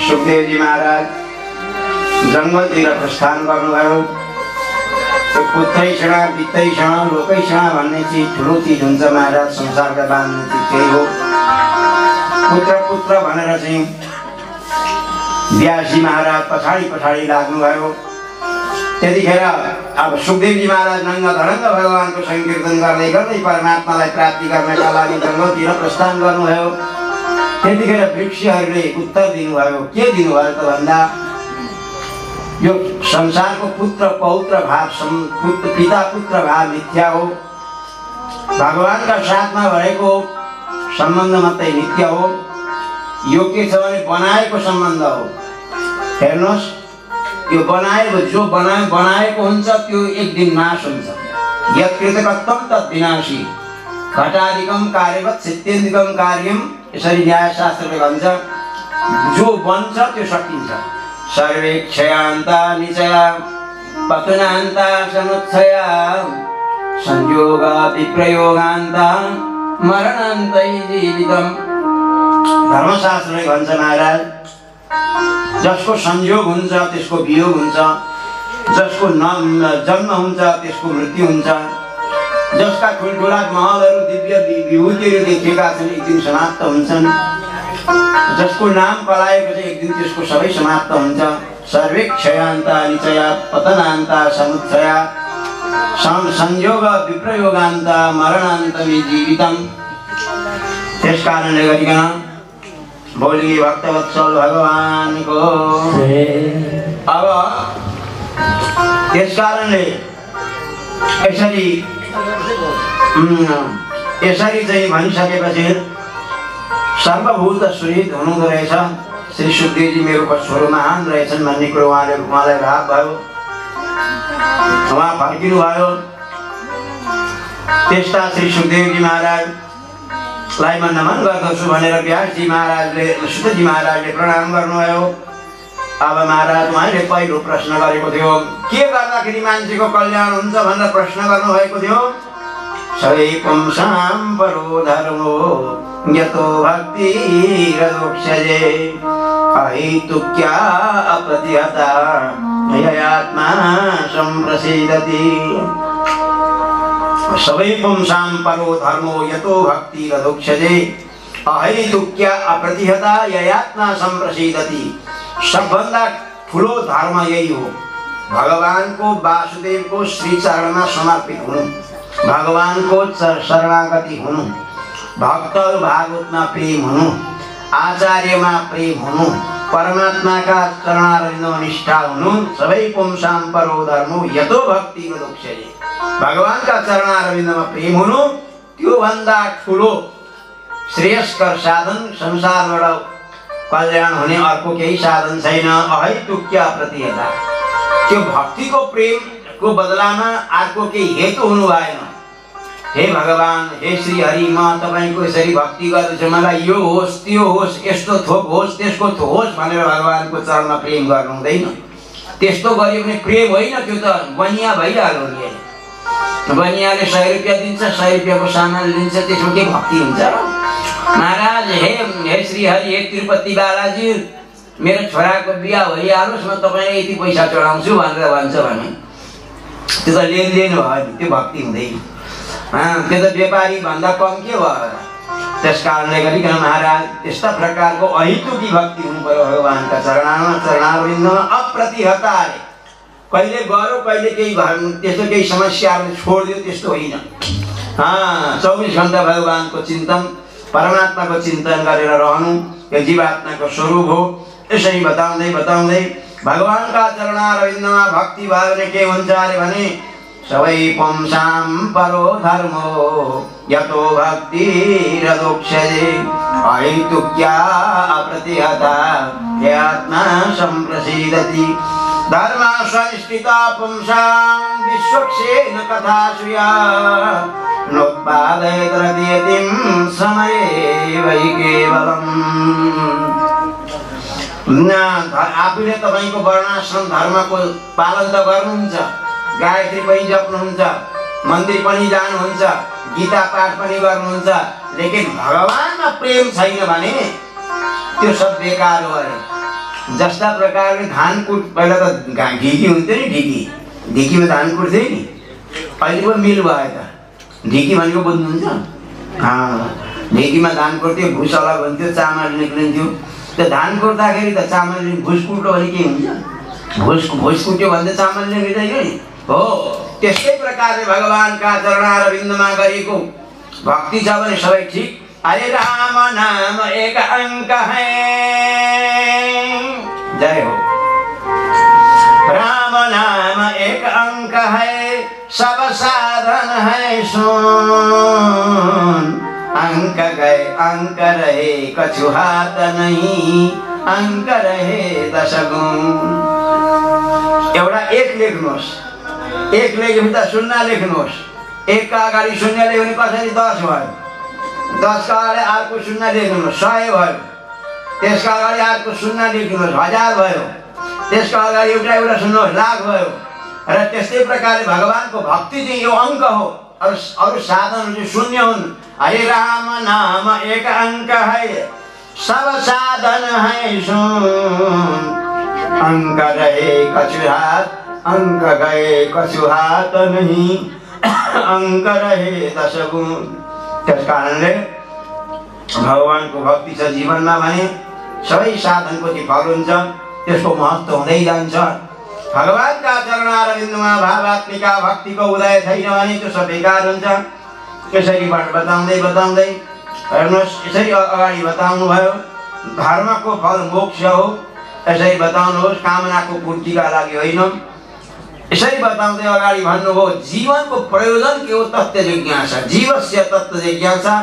सुखदेवजी महाराज जंगलतिर प्रस्थान गर्नुभयो। पुत्रैषण वित्तैषण लोकैषण भन्ने चिज ठुलो चिज हुन्छ महाराज, संसारका बाँध्ने चिज त्यही हो। पुत्र पुत्र भनेर चाहिँ व्यासजी महाराज पछाडि लाग्नुभयो। त्यतिखेर अब सुखदेवजी महाराज नङ्ग धडङ्ग भगवानको संकीर्तन गर्दै गर्दै परमात्मालाई प्राप्ति गर्नका लागि जंगलतिर प्रस्थान गर्नुभयो। त्यतिखेर वृक्षहरूले उत्तर दिनुभयो। के दिनुभयो त भन्दा यो संसारको पुत्र पौत्र भाव पिता पुत्र भाव मिथ्या हो। भगवानका साथमा भएको सम्बन्ध मात्रै नित्य हो। यो के छ भने बनाएको सम्बन्ध हो। हेर्नुहोस्, यो बनाएको जो बनाएको हुन्छ त्यो एक दिन नाश हुन्छ। यत् कृतकत्वं तत् विनाशी घटादिकं कार्यवत् सिद्ध्यन्तिकं कार्यम, यसरी न्यायशास्त्रले भन्छ। जो बन्छ त्यो सकिन्छ। सर्वे क्षयान्ता निचया पतनान्ता समुत्थया संयोगा विप्रयोगान्ता मरणान्तै जीवितम्। धर्मशास्त्रले भन्छ महाराज, जसको संयोग हुन्छ त्यसको वियोग हुन्छ, जसको जन्म हुन्छ त्यसको मृत्यु हुन्छ, जसका ठुल्ठुला महलहरू दिव्य विभूतिहरू देखिएका छन् एक दिन समाप्त हुन्छन्, जसको नाम पलाएको छ एक दिन त्यसको सबै समाप्त हुन्छ। सर्वे क्षयान्ता निचया पतनान्ता समुत्थया संयोग विप्रयोगान्ता मरणान्तमे जीवितम्। त्यस कारणले गरिकन बोली भक्तवत्सल भगवानको अब त्यस कारणले यसरी चाहिँ भनिसकेपछि सर्वभूत सुहृद हुनुहुँदो रहेछ। श्री सुखदेवजी मेरो पछुरो महान रहेछन् भन्ने कुरो उहाँलाई भाव भयो। उहाँ फर्किनु भयो। त्यस्ता श्री सुखदेवजी महाराजलाई म नमन गर्दछु भनेर व्यासजी महाराजले सुतजी महाराजले प्रणाम गर्नुभयो। अब महाराज उहाँले पहिलो प्रश्न गरेको थियो, के गर्दाखेरि मान्छेको कल्याण हुन्छ भनेर प्रश्न गर्नुभएको थियो। सबै पुंसां परो धर्मो यतो भक्तिरदोक्ष्यते अहेतुक्या अप्रतिहता ययात्मा सम्प्रसीदति। सबै पुंसां परो धर्मो यतो भक्तिरदोक्ष्यते अहेतुक्या अप्रतिहता ययात्मा सम्प्रसीदति। सबभन्दा ठुलो धर्म यही हो, भगवानको वासुदेवको श्री चरणमा समर्पित हुनु, भगवानको शरणागति हुनु, भक्तहरू भागवतमा प्रेम हुनु, आचार्यमा प्रेम हुनु, परमात्माका चरणारविन्दमा निष्ठा हुनु। सबै पुंसां परो धर्मो यतो भक्तिरदोक्ष्यते, भगवानका चरणारविन्दमा प्रेम हुनु त्यो भन्दा ठुलो श्रेयस्कर साधन संसारबाट कल्याण हुने अर्को केही साधन छैन। अहैतुक्य अप्रतिहता। त्यो भक्तिको प्रेमको बदलामा अर्को केही हेतु हुनु भएन। हे भगवान, हे श्री हरि, म तपाईको यसरी भक्ति गर्दैछु, मलाई यो होस् त्यो होस्, यस्तो थोक होस् त्यसको थोक होस् भनेर भगवानको चरणमा प्रेम गर्नु हुँदैन। त्यस्तो गर्यो भने प्रेम होइन, त्यो त बनिया भइहाल्यो नि। बनियाले 100 रुपियाँ दिन्छ, 100 रुपियाँको सामान लिन्छ, त्यसमा के भक्ति हुन्छ र? महाराज, हे श्री हरि, हे तिरुपति बालाजी, मेरो छोराको बिहा भइहालोस्, म तपाईलाई यति पैसा चढाउँछु भनेर भन्छ भने त्यो त लेनदेन भयो नि, त्यो भक्ति हुँदैन। त्यो त व्यापारी भन्दा कम के भयो। त्यस कारणले गरिकन महाराज त्यस्ता प्रकारको अहितुकी भक्ति हुनु पर्यो भगवानका चरणारविन्दमा अप्रतिहताले। कहिले गरो कहिले केही भयो, त्यस्तो केही समस्याहरू छोडिदियो त्यस्तो होइन। 24 घण्टा भगवानको चिन्तन, परमात्माको चिन्तन गरेर रहनु यो जीवात्माको स्वरूप हो। यसरी बताउँदै बताउँदै भगवानका चरणारविन्दमा भक्ति भयो भने के हुन्छ अरे भने सबै पुंसां परो धर्मो यतो भक्तिरदोक्ष्यते अहैतुक्या अप्रतिहता आत्मा सम्प्रसीदति। धर्म स्वनिष्ठिता पुंसां विश्वक्षेण कथा श्रिया नोत्पादयेत रतियतिं समये वै केवलम्। आफूले तपाईको वर्णाश्रम धर्मको पालन त गर्नुहुन्छ, गायत्री पनि जप्नुहुन्छ, मन्दिर पनि जानुहुन्छ, गीता पाठ पनि गर्नुहुन्छ, लेकिन भगवानमा प्रेम छैन भने त्यो सब बेकार हो अरे। जस्ता प्रकारले धान कुट, पहिला त ढिकी हुन्थ्यो नि, ढिकीमा धान कुट्थ्यो नि, अहिले पो मिल भयो त। ढिकी भनेको बुझ्नुहुन्छ? ढिकीमा धान कुट्थ्यो, भुस अलग हुन्थ्यो, चामल निक्लिन्थ्यो। त्यो धान कुट्दाखेरि त चामल भुस कुट्यो भने के हुन्छ? भुस कुट्यो भने त चामल निक्लिँदैन नि। हो त्यस्तै प्रकारले भगवानका चरणारविन्दमा गरेको भक्ति छ भने सबै ठीक। अरे राम नाम एक अंक है, जय हो। राम नाम एक अंक है, सब साधन है सुन। अंक गए अंक रहे, कछु हाथ नहीं, अंक रहे 10 गुण। एउटा एक लेख्नुहोस्, एक लेख्यो त शून्य लेख्नुहोस्। एक का अगाडि शून्य लेख्यो भने कसरी 10 भयो? 10 का अगाडि अर्को शून्य लेख्नुहोस्, 100 भयो। त्यसका अगाडि अर्को शून्य लेख्नुहोस्, 1000 भयो। त्यसका अगाडि एउटा सुन्नुहोस्, लाख भयो। र त्यस्तै प्रकारले भगवानको भक्ति चाहिँ यो अङ्क हो, अरू साधनहरू चाहिँ शून्य हुन्। हरे राम नाम एक अंक है, सब साधन है सुन। अंक रहे कछु हाथ, अंक गए कछु हाथ नहीं, अंक रहे 10 गुण। त्यस कारणले भगवानको भक्ति छ जीवनमा भने सबै साधनको चाहिँ फल हुन्छ, त्यसको महत्त्व हुँदै जान्छ। भगवानका चरणारविन्दमा भावात्मिका भक्तिको उदय छैन भने त्यो सब बेकार हुन्छ। यसरी बताउँदै बताउँदै हेर्नुहोस्, यसरी अगाडि बताउनु भयो धर्मको फल मोक्ष हो। यसरी बताउनुहोस्, कामनाको पूर्तिका लागि होइन। यसरी बताउँदै अगाडि भन्नुभयो जीवनको प्रयोजन के हो? तत्त्व जिज्ञासा। जीवस्य तत्त्व जिज्ञासा,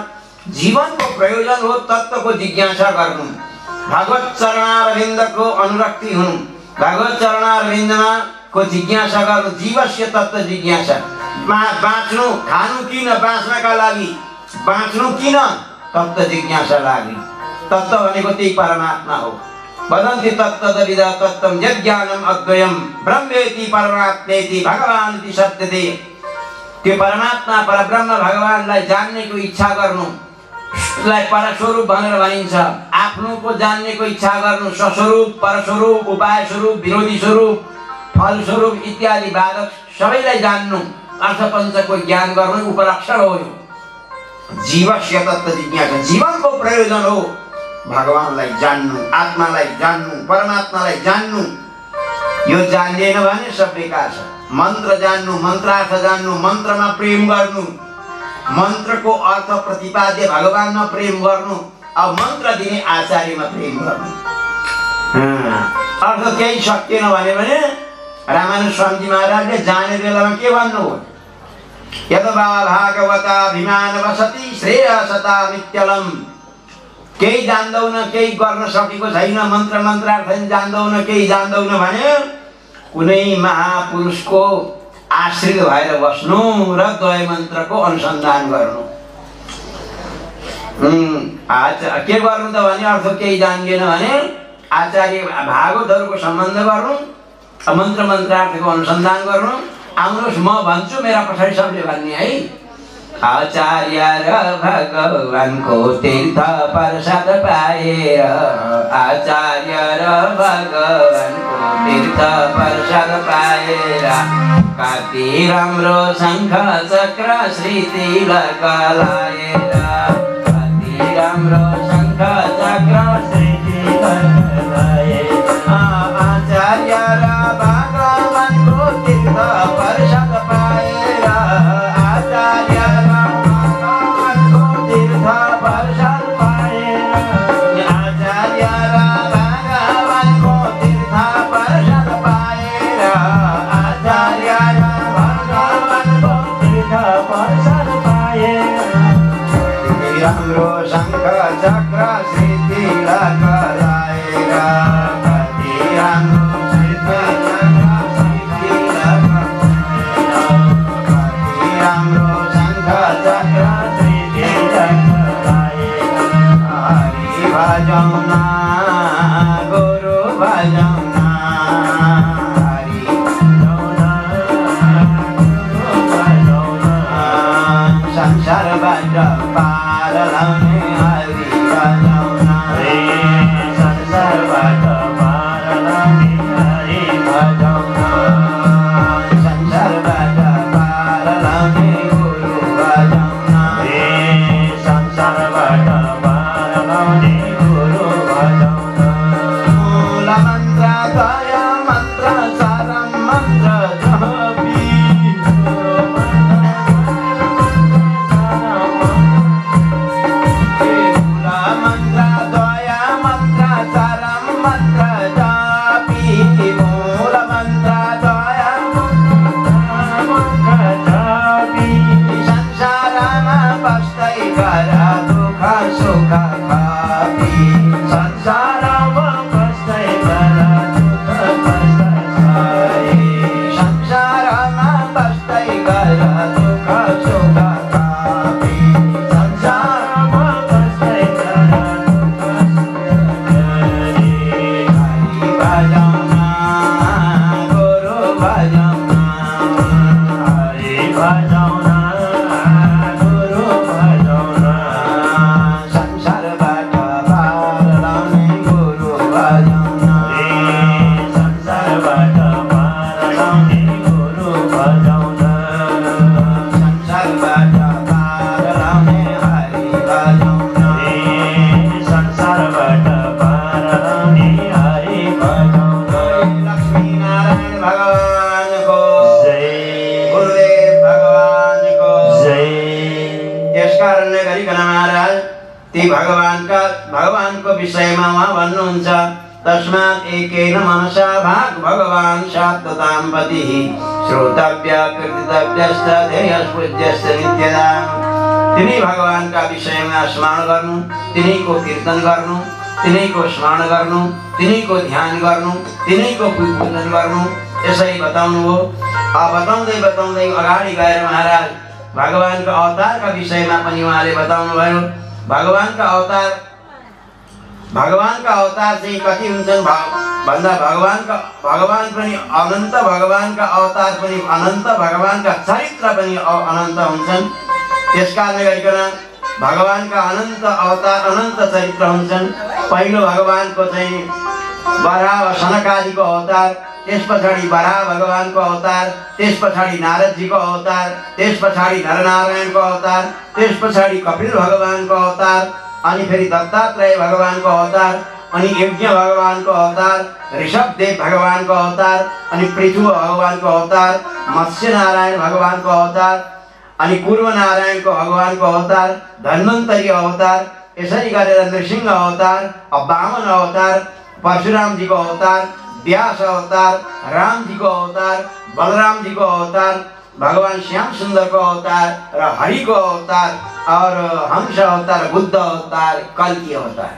जीवनको प्रयोजन हो तत्त्वको जिज्ञासा गर्नु, भगवत चरणारविन्दको अनुरक्ति हुनु, भगवत चरणारविन्दमा को जिज्ञासा गर्नु। जीवस्य तत्त्व जिज्ञासा। बाँच्नु, खानु किन? बाँच्नका लागि। बाँच्नु किन? तत्त्व जिज्ञासा लागि। तत्त्व भनेको त्यही परमात्मा हो। वदन्ति तत्त्वविदा तत्त्वं यज्ञानम् अद्वयं ब्रह्मेति परमात्मेति भगवानिति सत्यते। त्यो परमात्मा परब्रह्म भगवानलाई जान्नेको इच्छा गर्नुलाई परस्वरूप भनेर भनिन्छ। आफ्नोको जान्नेको इच्छा गर्नु, स्वस्वरूप, परस्वरूप, उपाय स्वरूप, विरोधी स्वरूप, फल स्वरूप इत्यादि बाधक सबैलाई जान्नु, अर्थपञ्चको ज्ञान गर्नु उपलक्षण हो। जीवस्य तत्त्व जिज्ञासा, जीवनको प्रयोजन हो भगवानलाई जान्नु, आत्मालाई जान्नु, परमात्मालाई जान्नु। यो जान्दैन भने सब बेकार छ। मन्त्र जान्नु, मन्त्रार्थ जान्नु, मन्त्रमा प्रेम गर्नु, मन्त्रको अर्थ प्रतिपाद्य भगवानमा प्रेम गर्नु, अब मन्त्र दिने आचार्यमा प्रेम गर्नु। अर्थ केही सकिएन भने रामानुज स्वामीजी महाराजले जाने बेलामा के भन्नुभयो? यदवा भागवता अभिमान वसति श्रेयसता नित्यलम। केही जान्दैन, केही गर्न सकेको छैन, मन्त्र मन्त्रार्थ जान्दैन, केही जान्दैन भने कुनै महापुरुषको आश्रित भएर बस्नु र द्वय मन्त्रको अनुसन्धान गर्नु। के गर्नु त भने अर्थ केही जान्दैन भने आचार्य भागवतहरूको सम्बन्ध गर्नु, मन्त्र मन्त्रार्थको अनुसन्धान गर्नु। आउनुहोस् म भन्छु, मेरा पछाडि सबले भन्ने है। आचार्य र भगवानको तीर्थ प्रसाद पाएर, आचार्य र भगवानको तीर्थ प्रसाद पाएर, कति राम्रो शङ्ख चक्र श्री तिलक लाएर, कति राम्रो शङ्ख चक्र श्री तिलक लाएर, आचार्य र भगवानको तीर्थ प्रसाद पाएर, आचार्य र भगवानको तीर्थ प्रसाद पाएर, आचार्य र भगवानको तीर्थ प्रसाद पाएर, आचार्य र भगवानको तीर्थ प्रसाद पाएर, राम्रो शङ्ख चक्र श्री तिलक लाएर, कति राम्रो शङ्ख चक्र श्री तिलक लाएर, कति राम्रो शङ्ख चक्र श्री तिलक लाएर, हरि भजौना गुरु भजौना, हरि भजौना गुरु भजौना, संसारबाट पार लाउने हरि भजौना, संसारबाट पार लाउने हरि भजौना, संसारबाट पार लाउने गुरु भजौना, संसारबाट पार लाउने गुरु भजौना। मूल मन्त्र द्वय मन्त्र सारं मन्त्र जपी, भगवानको विषयमा उहाँ भन्नुहुन्छ, तस्मात् एकेन मनसा भाग भगवान् शाश्वतां पतिः, श्रोतव्य कीर्तितव्यश्च ध्येयस्पूज्यश्च नित्यदा। तिनी भगवानका विषयमा स्मरण गर्नु, तिनीको कीर्तन गर्नु, तिनीको स्मरण गर्नु, तिनीको ध्यान गर्नु, तिनीको पूजन गर्नु, यसै बताउनु हो। बताउँदै बताउँदै अगाडि गएर महाराज भगवानको अवतारका विषयमा पनि उहाँले बताउनु भयो। भगवानका अवतार चाहिँ कति हुन्छन् भन्दा भगवान पनि अनन्त, भगवानका अवतार पनि अनन्त, भगवानका चरित्र पनि अनन्त हुन्छन्। त्यसकारणले गरिकन भगवानका अनन्त अवतार अनन्त चरित्र हुन्छन्। पहिलो भगवानको चाहिँ वराह सनकादिको अवतार, त्यस पछाडि वराह भगवानको अवतार, त्यस पछाडि नारदजीको अवतार, त्यस पछाडि नरनारायणको अवतार, त्यस पछाडि कपिल भगवानको अवतार, अनि फेरि दत्तात्रेय भगवानको अवतार, अनि यज्ञ भगवानको अवतार, ऋषभदेव भगवानको अवतार, अनि पृथु भगवानको अवतार, मत्स्य नारायण भगवानको अवतार, अनि पूर्व नारायणको भगवानको अवतार, धन्वन्तरी अवतार, यसरी गरेर नृसिंह अवतार, वामन अवतार, परशुराम जी को अवतार, व्यास अवतार, राम जी को अवतार, बलराम जी को अवतार, भगवान श्याम सुन्दरको अवतार र हरिको अवतार और हंस अवतार, बुद्ध अवतार, कल्की अवतार,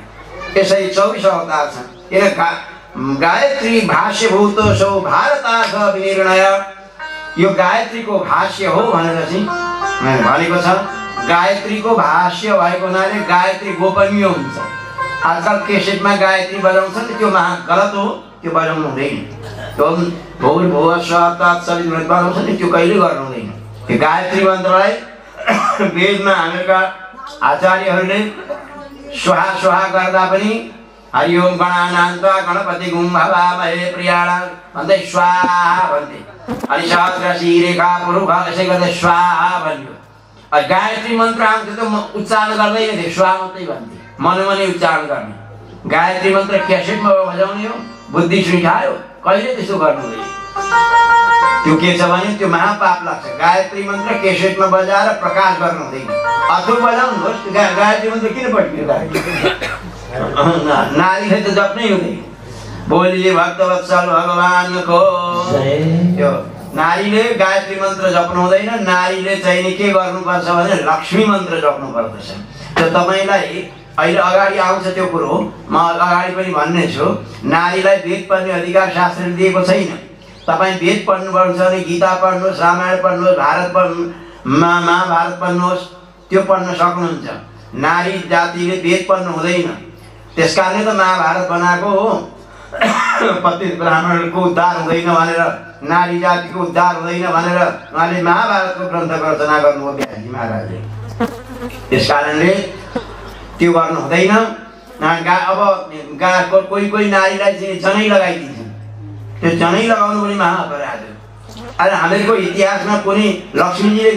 यसरी 24 अवतार छन्। किन गायत्री भाष्यभूत सो भारतार्थ विनिर्णय, यो गायत्रीको भाष्य हो भनेर चाहिँ भनेको छ। गायत्रीको भाष्य भएको हुनाले गायत्री गोपनीय हुन्छ। आजकल केसेटमा गायत्री बजाउँछ नि, त्यो गलत हो, त्यो बजाउनु हुँदैन। त्यो भूर्भुवः स्वः तत्सवितुर्वरेण्यं बजाउँछ नि, त्यो कहिले गर्नु हुँदैन। त्यो गायत्री मन्त्रलाई वेदमा हामीका आचार्यहरूले स्वाहा स्वाहा गर्दा पनि हरि ओम गणानां त्वा गणपतिं हवामहे प्रियाणां भन्दै स्वाहा भन्थे। अनि सहस्रशी रेखा पुरुष यसै गर्दै स्वाहा भन्यो। गायत्री मन्त्र आउँथ्यो त उच्चारण गर्दैन थिए, स्वाहा मात्रै भन्थे, मनमनै उच्चारण गर्ने। गायत्री मन्त्र क्यासेटमा बजाउने हो, बुद्धि सुइठायो, कहिले त्यसो गर्नु हुँदैन। त्यो के छ भने त्यो महापाप लाग्छ। गायत्री मन्त्र क्यासेटमा बजाएर प्रकाश गर्नु हुँदैन। अथवा बजाउनुहोस्, गायत्री मन्त्र किन पढ्नु? नारीले त जप्नै हुँदैन। बोलिए भक्तवत्सल भगवानको। त्यो नारीले गायत्री मन्त्र जप्नु हुँदैन। नारीले चाहिँ के गर्नुपर्छ भने लक्ष्मी मन्त्र जप्नु पर्दछ। त्यो तपाईलाई अहिले अगाडि आउँछ त्यो कुरो, म अगाडि पनि भन्ने छु। नारीलाई वेद पढ्ने अधिकार शास्त्रले दिएको छैन। तपाईँ वेद पढ्नुपर्छ भने गीता पढ्नुहोस्, रामायण पढ्नुहोस्, महाभारत पढ्नुहोस्, त्यो पढ्न सक्नुहुन्छ। नारी जातिले वेद पढ्नु हुँदैन। त्यसकारणले त महाभारत बनाएको हो। पतित ब्राह्मणको उद्धार हुँदैन भनेर, नारी जातिको उद्धार हुँदैन भनेर उहाँले महाभारतको ग्रन्थ रचना गर्नुभयो व्यासजी महाराजले। त्यस कारणले त्यो गर्नु हुँदैन। अब कोही कोही नारीलाई चाहिँ जनै लगाइदिन्छन्। त्यो जनै लगाउनु पनि महाअपराध हो। अहिले हामीहरूको इतिहासमा कुनै लक्ष्मीजीले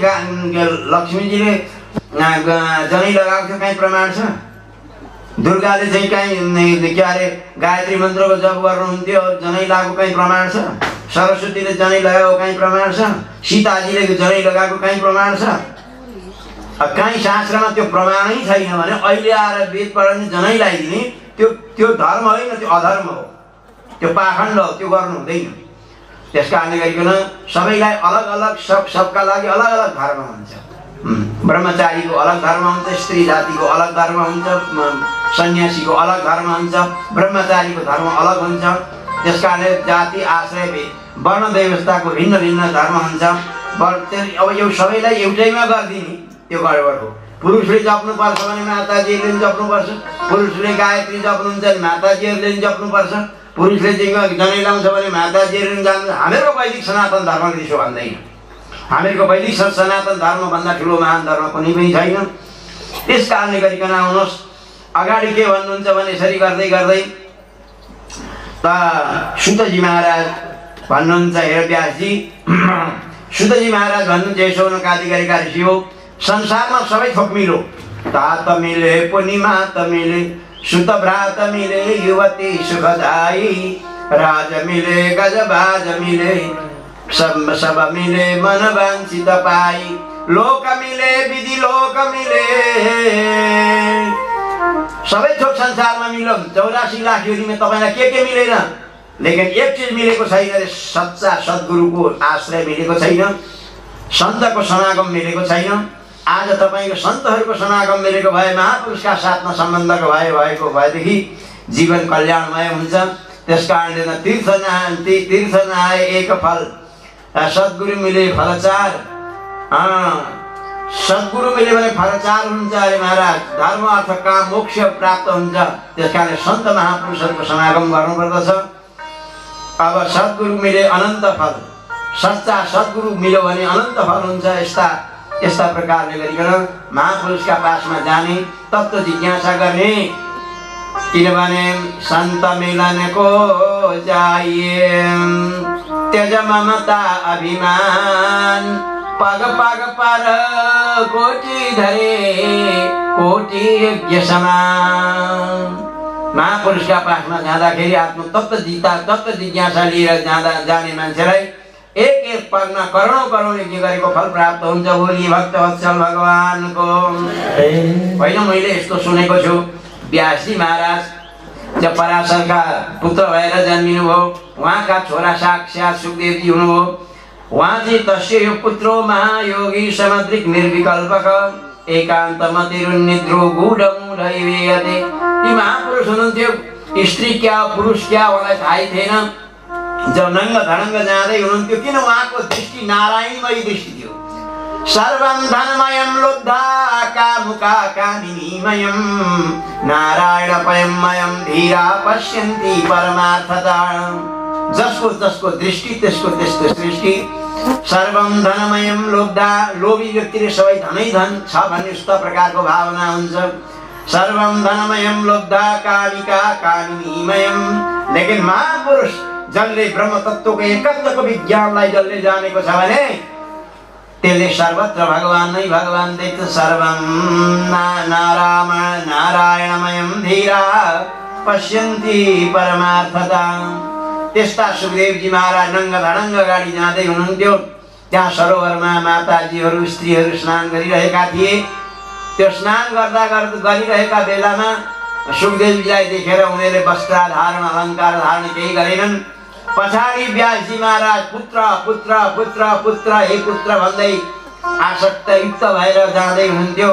जनै लगाएको थियो, कहीँ प्रमाण छ? दुर्गाले चाहिँ कहीँ के अरे गायत्री मन्त्रको जप गर्नुहुन्थ्यो, जनै लगाएको कहीँ प्रमाण छ? सरस्वतीले जनै लगाएको कहीँ प्रमाण छ? सीताजीले जनै लगाएको कहीँ प्रमाण छ? कहीँ शास्त्रमा त्यो प्रमाणै छैन भने अहिले आएर वेद पढ्ने जनै लगाइदिने त्यो धर्म होइन, त्यो अधर्म हो, त्यो पाखण्ड हो, त्यो गर्नु हुँदैन। त्यस कारणले गरिकन सबैलाई अलग अलग सबका लागि अलग अलग धर्म हुन्छ। ब्रह्मचारीको अलग धर्म हुन्छ, स्त्री जातिको अलग धर्म हुन्छ, सन्यासीको अलग धर्म हुन्छ, ब्रह्मचारीको धर्म अलग हुन्छ। त्यस कारणले जाति आश्रय वर्ण व्यवस्थाको भिन्न भिन्न धर्म हुन्छ। अब यो सबैलाई एउटैमा गरिदिने त्यो गडबड हो। पुरुषले जप्नुपर्छ भने माताजीहरूले पनि जप्नुपर्छ, पुरुषले गायत्री जप्नुहुन्छ भने माताजीहरूले पनि जप्नुपर्छ, पुरुषले चाहिँ जनै लाउँछ भने माताजीहरू पनि जान्छ। हामीहरूको वैदिक सनातन धर्मले त्यसो भन्दैन। हामीहरूको वैदिक सनातन धर्मभन्दा ठुलो महान धर्म कुनै पनि छैन। त्यस कारणले गरिकन आउनुहोस्, अगाडि के भन्नुहुन्छ भने यसरी गर्दै गर्दै त सुतजी महाराज भन्नुहुन्छ, हेर व्यासजी, सुतजी महाराज भन्नुहुन्छ, यसो नकादी गरेका ऋषि हो, संसारमा सबै थोक मिलो, तात मिले पुनि मात मिले, सुत भ्रात मिले युवती सुखदाई, राज मिले गजबाज मिले, सब मिले मन वांछित पाई, लोक मिले विधि लोक मिले। सबै थोक संसारमा मिलो, 84 लाख योनिमा तपाईलाई के मिलेन, लेकिन एक चीज मिलेको छैन, सच्चा सद्गुरुको आश्रय मिलेको छैन, सन्तको समागम मिलेको छैन। आज तपाईको सन्तहरूको समागम मिलेको भए, महापुरुषका साथमा सम्बन्ध भएको भएदेखि जीवन कल्याणमय हुन्छ। त्यसकारणले तीर्थ नआए एक फल, सद्गुरु मिले फल 4। सद्गुरु मिले भने फल 4 हुन्छ अरे महाराज। धर्म अर्थ काम मोक्ष प्राप्त हुन्छ। त्यसकारणले सन्त महापुरुषहरूको समागम गर्नुपर्दछ। अब सद्गुरु मिले अनन्त फल, सच्चा सद्गुरु मिल्यो भने अनन्त फल हुन्छ। यस्ता प्रकारले गरिकन महापुरुषका पासमा जाने, तत्त्व जिज्ञासा गर्ने। किनभने सन्त मिलनको चाहिए, त्यज ममता अभिमान, पग पग पर कोटि धरे कोटि यज्ञ समान। महापुरुषका पासमा जाँदाखेरि आफ्नो तत्त्व जिज्ञासा लिएर जाने मान्छेलाई एक पगमा करोडौं यज्ञ गरेको फल प्राप्त हुन्छ। बोली भक्तवत्सल भगवानको। होइन, मैले यस्तो सुनेको छु, व्यासजी महाराज जब पराशरका पुत्र भएर जन्मिनुभयो, उहाँका छोरा साक्षात् सुखदेवजी हुनुभयो। वाची तस्य यो पुत्रो महायोगी समद्रिक निर्विकल्पक एकान्तमतिरुन्निद्रो गूढमूढैवेयते। ती महापुरुष हुनुहुन्थ्यो, स्त्री क्या पुरुष क्या उहाँलाई थाहै थिएन। जब नङ्ग धडङ्ग जाँदै हुनुहुन्थ्यो, किन उहाँको दृष्टि नारायणमय दृष्टि थियो। सर्वं धनमयं लुब्धा कामुका कामिनीमयं नारायणपयमयं धीरा पश्यन्ति परमार्थता। जसको जसको दृष्टि त्यसको त्यस्तो सृष्टि। सर्वं धनमयं लुब्धा, लोभी व्यक्तिले सबै धनै धन छ भन्ने उक्त प्रकारको भावना हुन्छ। सर्वं धनमयं लुब्धा कामिका कामिनीमयं। लेकिन महापुरुष जसले ब्रह्म तत्त्वको एकत्वको विज्ञानलाई जसले जानेको छ भने त्यसले सर्वत्र भगवान नै भगवान देख्छ। सर्वं नारायणमयं धीरा पश्यन्ति परमार्थता। त्यस्ता सुखदेवजी महाराज नङ्ग धडङ्ग गाडी जाँदै हुनुहुन्थ्यो। त्यहाँ सरोवरमा माताजीहरू स्त्रीहरू स्नान गरिरहेका थिए। त्यो स्नान गरिरहेका बेलामा सुखदेवजीलाई देखेर उनीहरूले वस्त्राधारण अलङ्कार धारण केही गरेनन्। पछाडि व्यासजी महाराज पुत्र पुत्र पुत्र पुत्र हे पुत्र भन्दै आसक्तयुक्त भएर जाँदै हुनुहुन्थ्यो।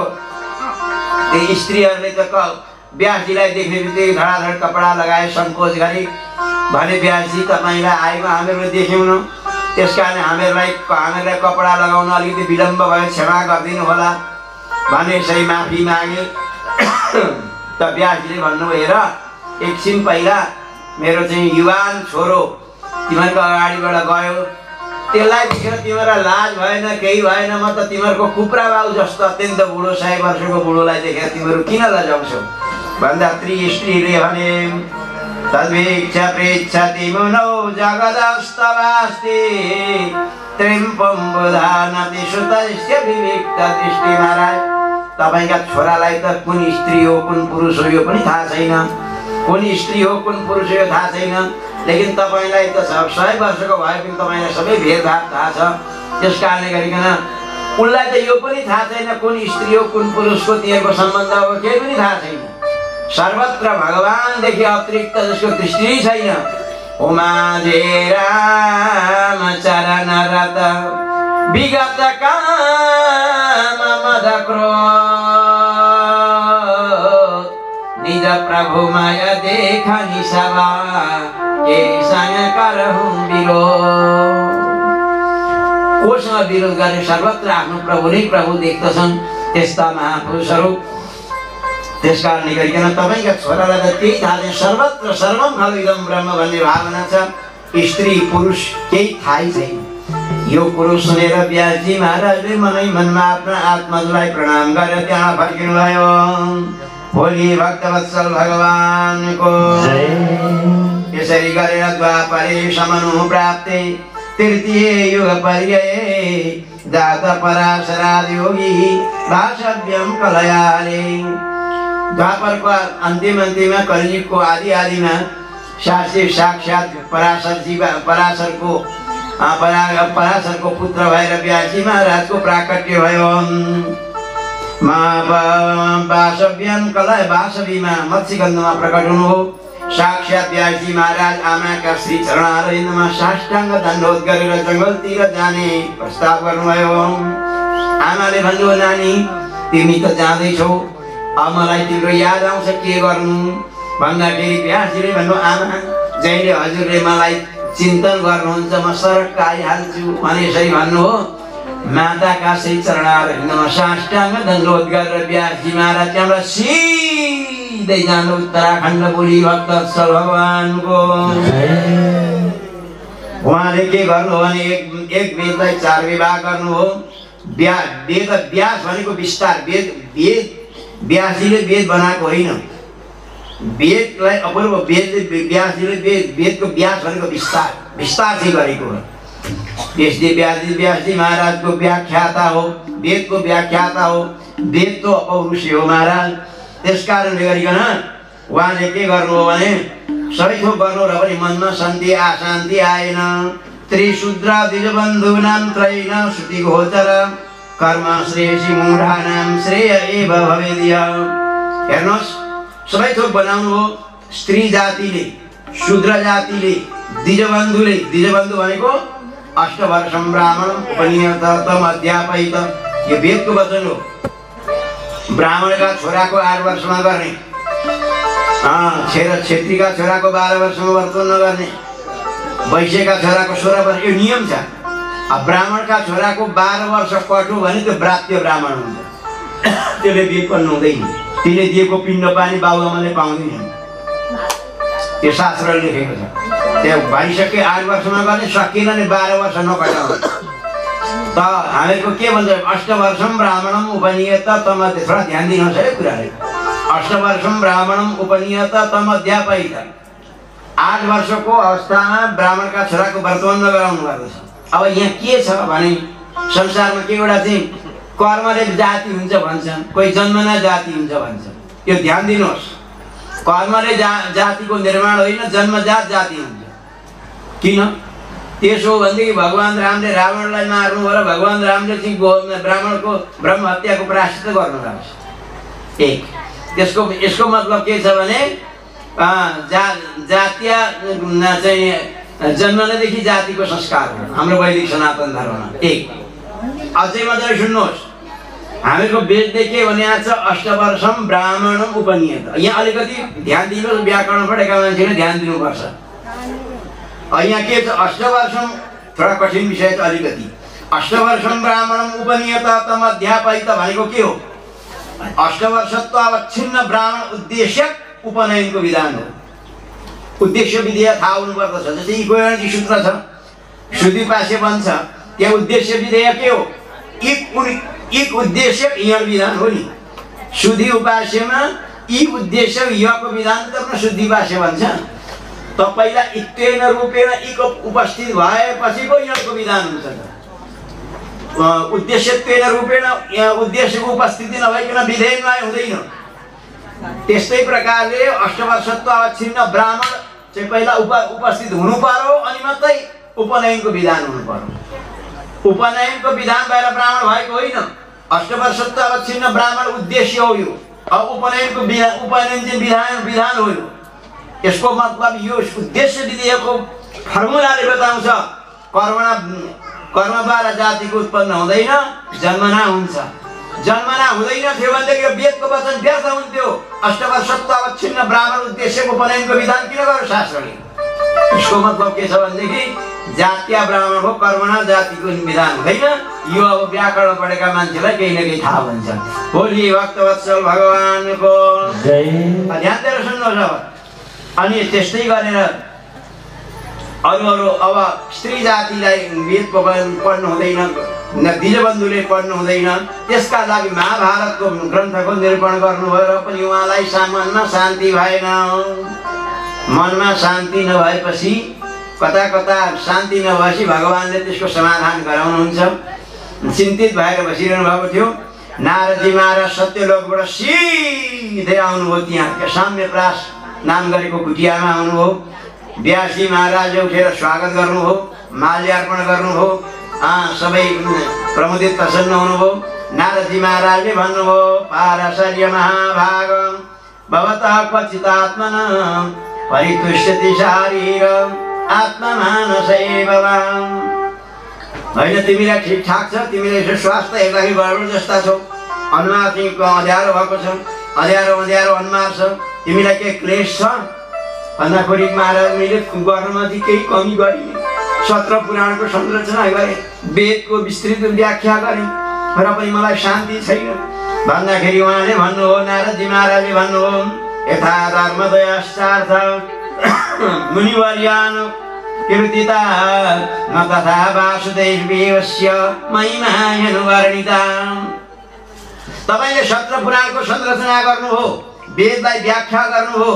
ती स्त्रीहरूले त व्यासजीलाई देख्ने बित्तिकै धडाधड कपडा लगाए, सङ्कोच गरे। भने व्यासजी तपाईँलाई आएको हामीहरू देख्यौँ न, त्यस कारण हामीहरूलाई कपडा लगाउन अलिकति विलम्ब भयो, क्षमा गरिदिनु होला भने यसरी माफी मागे। त व्यासजीले भन्नुभयो, हेर एकछिन पहिला मेरो चाहिँ युवान छोरो तिमीहरूको अगाडिबाट गयो, त्यसलाई देखेर तिमीहरूलाई लाज भएन, केही भएन। म त तिमीहरूको कुप्रा बाउ जस्तो अत्यन्त बुढो 100 वर्षको बुढोलाई देखेर तिमीहरू किन लजाउँछौ भन्दा स्त्रीले भने तद्वीक्ष्य पृच्छति मुनौ जगदस्तवास्ति त्रिम्पं बुधानति सुतस्य विविक्त दृष्टि। महाराज तपाईँका छोरालाई त कुन स्त्री हो कुन पुरुष हो यो पनि थाहा छैन, कुन स्त्री हो कुन पुरुष हो यो थाहा छैन। लेकिन तपाईँलाई त 100 वर्षको भए पनि तपाईँलाई सबै भेदभाव थाहा छ। त्यस कारणले गरिकन उनलाई त यो पनि थाहा छैन कुन स्त्री हो कुन पुरुषको तिनीहरूको सम्बन्ध हो, केही पनि थाहा छैन। सर्वत्र भगवानदेखि अतिरिक्त जसको दृष्टि छैन। उमाजे राम चरण रत विगत काम मद क्रोध निज प्रभुमय देखनि सभा के सँग करहुँ विरोध। कोसँग विरोध गरे सर्वत्र आफ्नो प्रभु नै प्रभु देख्दछन् त्यस्ता महापुरुषहरू। त्यस कारणले गरिकन तपाईँका छोरालाई त त्यही थाहा छैन। सर्वत्र सर्वम खलु इदं ब्रह्म भन्ने भावना छ, स्त्री पुरुष केही थाहै छैन। यो कुरो सुनेर व्यासजी महाराजले मनै मनमा आफ्ना आत्मजलाई प्रणाम गरेर त्यहाँ फर्किनु भयो। भोलि भक्तवत्सल भगवानको यसरी गरेर द्वापरे समनु प्राप्ते तृतीय युग पर्याये जात पराशरादि योगी भाषव्यम कलयाले। द्वापरको अन्तिममा कलियुगको आदिमा शास्त्री साक्षात् पराशरको पुत्र भएर व्यासजी महाराजको प्राकट्य भयो। वासव्यम कलय वासवीमा मत्स्यगन्धमा प्रकट हुनु हो। साक्षात् व्यासजी महाराज आमाका श्री चरणारविन्दमा साष्टाङ्ग दण्डवत गरेर जङ्गलतिर जाने प्रस्ताव गर्नुभयो। आमाले भन्नुभयो, नानी तिमी त जाँदैछौ, अब मलाई तिम्रो याद आउँछ के गर्नु भन्दाखेरि व्यासजीले भन्नु, आमा जहिले हजुरले मलाई चिन्तन गर्नुहुन्छ म सरक्क आइहाल्छु भने यसरी भन्नु हो। माताका श्री चरणारविन्दमा साष्टाङ्ग दण्डवत गरेर व्यासजी महाराज त्यहाँबाट सिधै जानु उत्तराखण्ड बोली भक्तवत्सल भगवानको। उहाँले के गर्नु भने एक वेदलाई 4 विभाग गर्नु हो। व्यास भनेको विस्तार, व्यासजीले वेद बनाएको होइन। वेदलाई अपूर्व व्यासजीले वेदको व्यास भनेको विस्तार चाहिँ गरेको हो। व्यासजी महाराजको व्याख्याता हो, वेदको व्याख्याता हो। वेद तो अपौरुषी हो महाराज। त्यस कारणले गरिकन उहाँले के गर्नु हो भने सबै थोक गर्नु र पनि मनमा शान्ति अशान्ति आएन। त्रिशूद्र द्विजबन्धूनां त्रयेण श्रुति गोचर कर्म श्रेयसी मूढानां श्रेय एव भवेदिय। हेर्नुहोस् सबै थोक बनाउनु हो। स्त्री जातिले, शूद्र जातिले, द्विजबन्धुले, द्विजबन्धु भनेको अष्टवर्षं ब्राह्मणम् उपनियत तम अध्यापयित। यो वेदको वचन हो। ब्राह्मणका छोराको 8 वर्षमा गर्ने, क्षेत्रीका छोराको 12 वर्षमा वर्तन नगर्ने, वैश्यका छोराको 16 वर्ष, यो नियम छ। अब ब्राह्मणका छोराको 12 वर्ष कटु भने त्यो ब्रात्य ब्राह्मण हुन्छ, त्यसले वेद पढ्नु हुँदैन। तिले दिएको पिण्ड पानी बाबुआमाले पाउँदैन, यो शास्त्रले लेखेको छ। त्यो भइसके 8 वर्षमा गर्ने, सकिएन भने 12 वर्ष नकटाउने। त हामीको के भन्छ, अष्टवर्षम ब्राह्मणम उपनियत तम, थोडा ध्यान दिनुहोस् है कुराले। अष्टवर्षम ब्राह्मणम उपनियत तम अध्यापयित। 8 वर्षको अवस्थामा ब्राह्मणका छोराको वर्तमान नगराउनु पर्दछ। अब यहाँ के छ भने संसारमा के एउटा चाहिँ कर्मले जाति हुन्छ भन्छन्, कोही जन्मना जाति हुन्छ भन्छ। यो ध्यान दिनुहोस्, कर्मले जातिको निर्माण होइन, जन्मजात जाति हुन्छ। किन त्यसो हो भनेदेखि भगवान रामले रावणलाई मार्नु र भगवान रामले चाहिँ ब्राह्मणको ब्रह्म हत्याको प्रायश्चित गर्नु पर्छ। एक यसको मतलब के छ भने जातीय चाहिँ जन्मनेदेखि जातिको संस्कार हो हाम्रो वैदिक सनातन धर्ममा। एक अझै मजाले सुन्नुहोस्, हामीको वेदले के भनेको छ, अष्टवर्षम ब्राह्मणम उपनियत। यहाँ अलिकति ध्यान दिनुहोस्, व्याकरण पढेका मान्छेले ध्यान दिनुपर्छ। यहाँ के छ, अष्टवर्षम थोडा कठिन विषय छ अलिकति। अष्टवर्षम ब्राह्मणम उपनियत तम अध्यापयित भनेको के हो? अष्टवर्षत्व अवच्छिन्न ब्राह्मण उद्देश्य उपनयनको विधान हो। उद्देश्य विधेय थाहा हुनुपर्दछ। जस्तै इक्वेलन्टी सूत्र छ, श्रुति पासे बन्छ, त्यहाँ उद्देश्य विधेय के हो? एक उद्देश्य यण विधान हो नि। शुद्धि उपास्यमा यी उद्देश्य यको विधान गर्न शुद्धि उपास्य भन्छ। तपाईलाई इत्तेन रूपेण इक उपस्थित भएपछिको यणको विधान हुन्छ। उद्देश्यत्वेन रूपेण उद्देश्यको उपस्थिति नभइकन विधेयमा हुँदैन। त्यस्तै प्रकारले अष्टवर्षत्व अवच्छिन्न ब्राह्मण चाहिँ पहिला उपस्थित हुनु पर्यो, अनि मात्रै उपनयनको विधान हुनु पर्यो। उपनयनको विधान भएर ब्राह्मण भएको होइन। अष्टवर्षत्व अवच्छिन्न ब्राह्मण उद्देश्य हो यो। अब उपनयनको उपनयन चाहिँ विधान हो यो। यसको मतलब यो उद्देश्य विधेयको फर्मुलाले बताउँछ, कर्मद्वारा जातिको उत्पन्न हुँदैन, जन्मना हुन्छ। जन्मना हुँदैन थियो भनेदेखि वेदको वचन व्यर्थ हुन्थ्यो। अष्टवर्षत्व अवच्छिन्न ब्राह्मण उद्देश्यको उपनयनको विधान किन गर्यो शास्त्रले? यसको मतलब के छ भनेदेखि जातीय ब्राह्मणको कर्मना जातिको विधान हुँदैन। यो अब व्याकरण पढेका मान्छेलाई केही न केही थाहा हुन्छ। बोली भक्तवत्सल भगवानको जय। ध्यान दिएर सुन्नुहोस्। अब अनि त्यस्तै गरेर अरू अब स्त्री जातिलाई वेद पढ्नु हुँदैन, दिजबन्धुले पढ्नु हुँदैन। त्यसका लागि महाभारतको ग्रन्थको निरूपण गर्नुभयो र पनि उहाँलाई मनमा शान्ति भएन। मनमा शान्ति नभएपछि कता कता शान्ति नभएपछि भगवानले त्यसको समाधान गराउनुहुन्छ। चिन्तित भएर बसिरहनु भएको थियो। नारदजी महाराज सत्यलोकबाट सिधै आउनुभयो। त्यहाँ साम्यप्रास नाम गरेको कुटियामा आउनुभयो। व्यासजी महाराज उठेर स्वागत गर्नुभयो, माल्यार्पण गर्नुभयो। सबै प्रमुदित प्रसन्न हुनुभयो। नारदजी महाराजले भन्नुभयो, पाराशर्य महाभाग भवतः क्वचिदात्मन परितुष्यति शारीर आत्ममानसैव होइन, तिमीलाई ठिकठाक छ, तिमीले यसो स्वास्थ्य हेर्दाखेरि गडबड जस्ता छौ। अनुहार चाहिँ अँध्यारो भएको छ, अँध्यारो अनुहार छ। तिमीलाई के क्लेश छ भन्दाखेरि महाराज मैले गर्नमा चाहिँ केही कमी गरेँ। 17 पुराणको संरचना गरेँ, वेदको विस्तृत व्याख्या गरेँ, र पनि मलाई शान्ति छैन भन्दाखेरि उहाँले भन्नुभयो, नारदजी महाराजले भन्नुभयो, यथा धर्मदयाश्चार्थ मुनिवर्यान कीर्तिता न तथा वासुदेवस्य महिमानुवर्णिता। तपाईले 17 पुराणको संरचना गर्नुभयो, वेदलाई व्याख्या गर्नुभयो,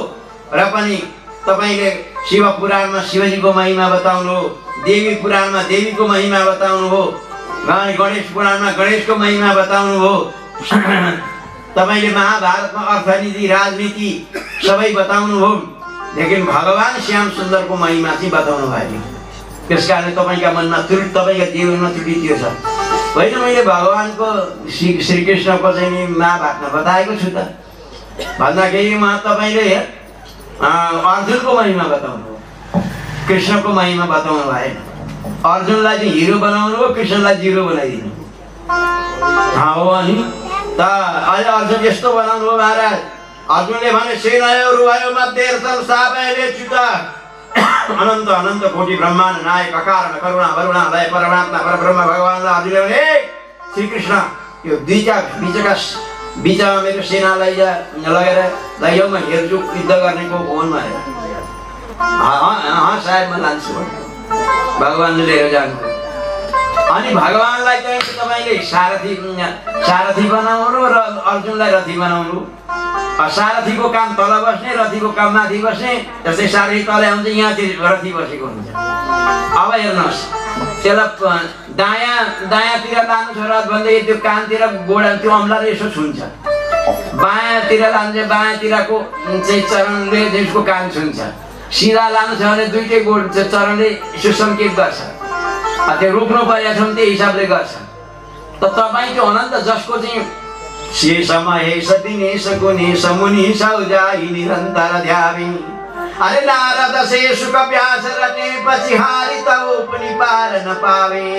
र पनि तपाईले शिव पुराणमा शिवजीको महिमा बताउनु, देवी पुराणमा देवीको महिमा बताउनु हो, गणेश पुराणमा गणेशको महिमा बताउनु हो। तपाईले महाभारतमा अर्थनीति राजनीति सबै बताउनु हो, लेकिन भगवान श्याम सुन्दरको महिमा चाहिँ बताउनु भएन। त्यसकारण तपाईका मनमा त्रुटि, तपाईका जीवनमा त्रुटि त्यो छ। होइन, मैले भगवानको श्रीकृष्णको चाहिँ महाभारतमा बताएको छु त भन्दाखेरि उहाँ तपाईले अर्जुनको महिमा बताउनु हो, कृष्णको महिमा बताउनु भएन। अर्जुनलाई चाहिँ हिरो बनाउनु हो, कृष्णलाई जिरो बनाइदिनु हो अनि त अहिले अर्जुन यस्तो बनाउनु हो महाराज। अर्जुनले भने सेनाहरू आयो मध्येर्थ साबैले चुता अनन्त अनन्त कोटि ब्रह्माण्ड नायक अकारण करुणा वरुणा लय परमात्मा परब्रह्म भगवानलाई अर्जुनले भने श्री कृष्ण यो बिचमा मेरो सेनालाई लगेर लैजाऊ, म हेर्छु युद्ध गर्नेको भवनमा हेर। सायद म लान्छु भगवानले लिएर जानु। अनि भगवानलाई चाहिँ तपाईँले सारथी बनाउनु र अर्जुनलाई रथी बनाउनु। सारथीको काम तल बस्ने, रथीको काम माथि बस्ने। जस्तै सारथी तल हुन्छ, यहाँ रथी बसेको हुन्छ। अब हेर्नुहोस्, त्यसलाई दायाँतिर लानु छ रथ भन्दै त्यो कानतिर गोडा त्यो अम्लाले यसो छुन्छ, बायाँतिर लान्छ बायाँतिरको चाहिँ चरणले त्यसको कान छुन्छ, सिधा लानु छ भने दुईटै गोड चरणले यसो सङ्केत गर्छ। त्यो रोक्नु परेको छ भने त्यही हिसाबले गर्छ। त तपाईँ त्यो अनन्त जसको चाहिँ शेषम हेष दिनेश गुणेश मुनि सौजाई निरन्तर ध्यावी। अरे नारद से सुख व्यास रटे पछि हारि तौ पनि पार न पावे।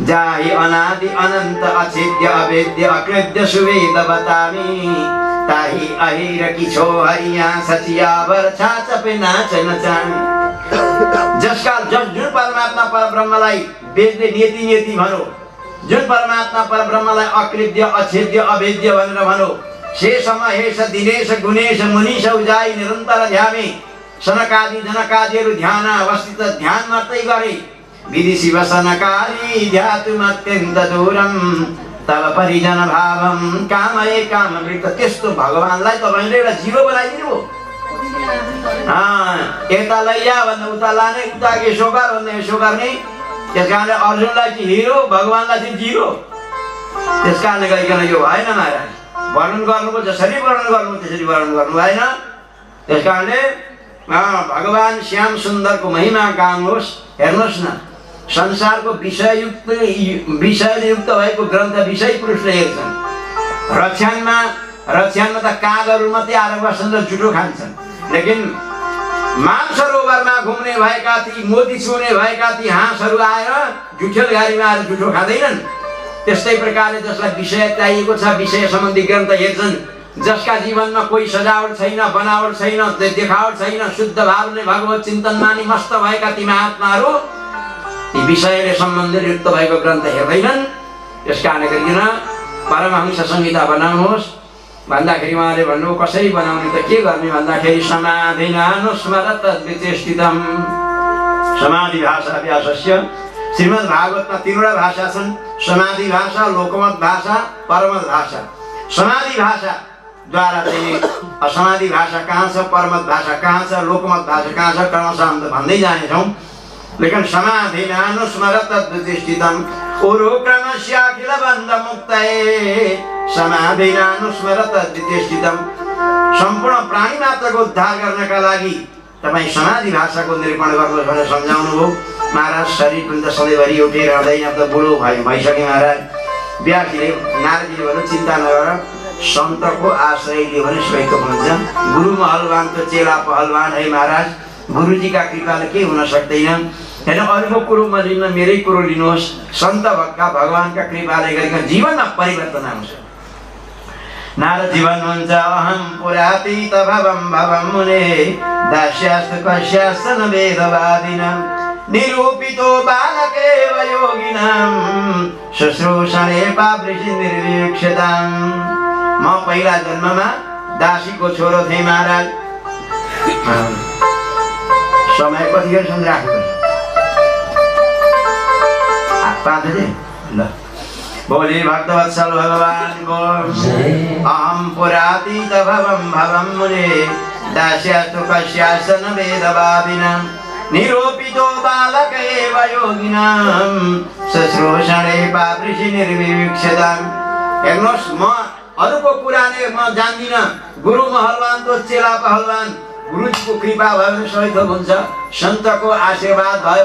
जाहि अनादि अनंत अछेद्य अवेद्य अकृद्य सुवेद बतामी। ताहि अहिर किछो हरिया सचियावर छाचप नाच नचामी। जसका जुन परमात्मा परब्रह्मलाई वेदले नियति नियति भनो, जुन परमात्मा परब्रह्मलाई अकृद्य अछेद्य अवेद्य भनेर भनो। शेषम हेष दिनेश गुणेश मुनि सौजाई निरन्तर ध्यामे। सनकादि जनकादिहरू ध्यान अवस्थित ध्यान मात्रै गरे। विधि शिव सनकारी ध्यातुम अत्यन्त दूरम तब परिजन भावम कामये काममृत। त्यस्तो भगवानलाई तपाईले एउटा जिरो बनाइदिनु हो। यता लैया भन्दा उता लाने, उता यसो गर भन्दा यसो गर्ने। त्यस कारणले अर्जुनलाई चाहिँ हिरो, भगवानलाई चाहिँ जिरो। त्यस कारणले गरिकन यो भएन महाराज। वर्णन गर्नुको जसरी वर्णन गर्नु त्यसरी वर्णन गर्नु भएन। त्यस कारणले भगवान श्याम सुन्दरको महिमा गाउनुहोस्। हेर्नुहोस् न, संसारको विषययुक्त भएको ग्रन्थ विषय पुरुषले हेर्छन्। रक्षानमा त कागहरू मात्रै आएर बस्छन् र जुठो खान्छन्। लेकिन मानसरोवरमा घुम्ने भएका ती मोती छुने भएका ती हाँसहरू आएर जुठेल गाडीमा आएर जुठो खाँदैनन्। त्यस्तै प्रकारले जसलाई विषय चाहिएको छ, विषय सम्बन्धी ग्रन्थ हेर्छन्। जसका जीवनमा कोही सजावट छैन, बनावट छैन, देखावट छैन, शुद्ध भावले भगवत चिन्तन मानि मस्त भएका ती महात्माहरू ती विषयले सम्बन्धित युक्त भएको ग्रन्थ हेर्दैनन्। यस कारणले गरिकन परमहंस संहिता बनाउनुहोस् भन्दाखेरि उहाँले भन्नु कसरी बनाउने त के गर्ने भन्दाखेरि समाधिनानुस्मरत तद्विचेष्टितम्। समाधि भाषा व्यासस्य। श्रीमद् भागवतमा तीनवटा भाषा छन्, समाधि भाषा, लोकमत भाषा, परमत भाषा। समाधि भाषा द्वारा चाहिँ समाधि भाषा कहाँ छ, परमत भाषा कहाँ छ, लोकमत भाषा कहाँ छ, क्रमशः हम त भन्दै जानेछौँ। लेकिन समाधिनानुस्मरत तद्विचेष्टितम् उरु क्रमस्याखिल बन्ध मुक्तये। समाधिनानुस्मरत तद्विचेष्टितम्। सम्पूर्ण प्राणी मात्रको उद्धार गर्नका लागि तपाईँ समाधि भाषाको निरूपण गर्नुहोस् भनेर सम्झाउनु भयो महाराज। शरीर पनि त सधैँभरि उठेर रहँदैन, अब त बुढो भइसक्यो महाराज। व्यासले नारदजीले भन्नु चिन्ता नगर, सन्तको आश्रय लियो भने स्वैको हुन्छ। गुरु महलवान त चेला पहलवान है महाराज। गुरुजीका कृपाले के हुन सक्दैन। हैन अरूको कुरो लिन्न, मेरै कुरो लिनुहोस्। सन्त भक्तका भगवानका कृपाले गरिकन जीवनमा परिवर्तन आउँछ। नारद जीवन हुन्छ अहम पुरातीत भवम भवम मुने दास्यास्तु कस्यास्त न वेदवादिनां निरूपितो बालकेव योगिनां शुश्रूषणे पावृषि निर्वीक्षतां। म पहिला जन्ममा दासीको छोरो थिएँ महाराज। समय कतिखेरसम्म राख्नुपर्छ? 5 बजे ल। बोले भक्तवत्सल भगवान को अहम पुरातीत भवम भवम मुने दास्यास्तु कस्यासन वेदवादिनां निरूपितो बालक एव योगिनां शुश्रूषणे पावृषि निर्वीक्षतां। हेर्नुहोस्, म अरूको कुराले म जान्दिनँ। गुरु महलवान तो चेला पहलवान। गुरुजीको कृपा भयो भने सबै थोक हुन्छ। सन्तको आशीर्वाद भयो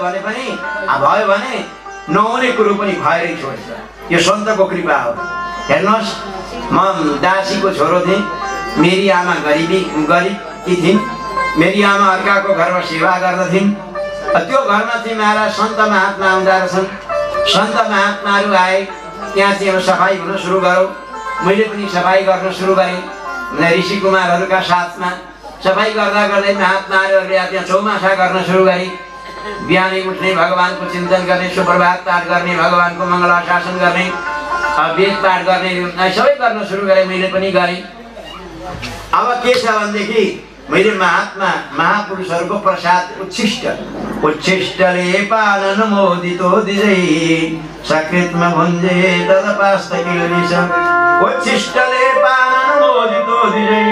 भने नहुने कुरो पनि भएरै छोड्छ। यो सन्तको कृपा हो। हेर्नुहोस्, म दासीको छोरो थिएँ। मेरी आमा गरिबकी थिइन्। मेरी आमा अर्काको घरमा सेवा गर्दथिन्। त्यो घरमा चाहिँ महाराज सन्त महात्मा आउँदा रहेछन्। सन्त महात्माहरू आए, त्यहाँ चाहिँ अब सफाई हुन सुरु गरौँ। मैले पनि सफाई गर्न सुरु गरेँ ऋषि कुमारहरूका साथमा। सफाई गर्दा गर्दै महात्माहरूले त्यहाँ चौमासा गर्न सुरु गरे। बिहानै उठ्ने, भगवानको चिन्तन गर्ने, सुप्रभात पाठ गर्ने, भगवानको मङ्गलाशासन गर्ने, वेद पाठ गर्ने, सबै गर्न सुरु गरेँ। मैले पनि गरेँ। अब के छ भनेदेखि मैले महापुरुषहरूको प्रसाद उच्छिष्टले पालन मोदितो दिजै सकृतमा भुञ्जे तदपास्त किलनिस। उच्छिष्टले पालन मोदितो दिजै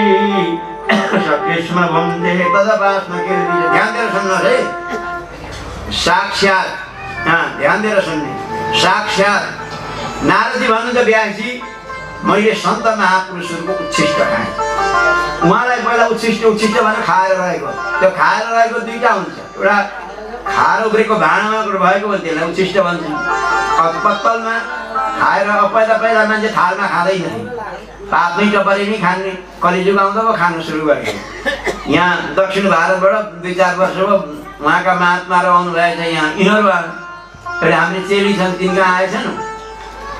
सकृष्मा भुञ्जे तदपास्त किलनिस। ध्यान दिएर सुन्नुहोस् है। साक्षात ध्यान दिएर सुन्ने। साक्षात नारदजी भन्नुहुन्छ व्यासजी मैले सन्त महापुरुषहरूको उच्छिष्ट खाएँ। उहाँलाई पहिला उच्छिष्ट भनेर खाएर रहेको, त्यो खाएर रहेको दुईटा हुन्छ। एउटा खाएर उब्रेको भाँडामा भएको भने त्यसलाई उच्छिष्ट भन्छन्। पत्तलमा खाएर पहिला मान्छे थालमा खाँदैन, आफ्नै टपरी नै खाने। कलिजुग आउँदा पो खान सुरु गरेको। यहाँ दक्षिण भारतबाट 2-4 वर्ष भयो उहाँका महात्माहरू आउनुभएको छ यहाँ। यिनीहरू एउटा हाम्रो चेली छन्, तिनका आएछन्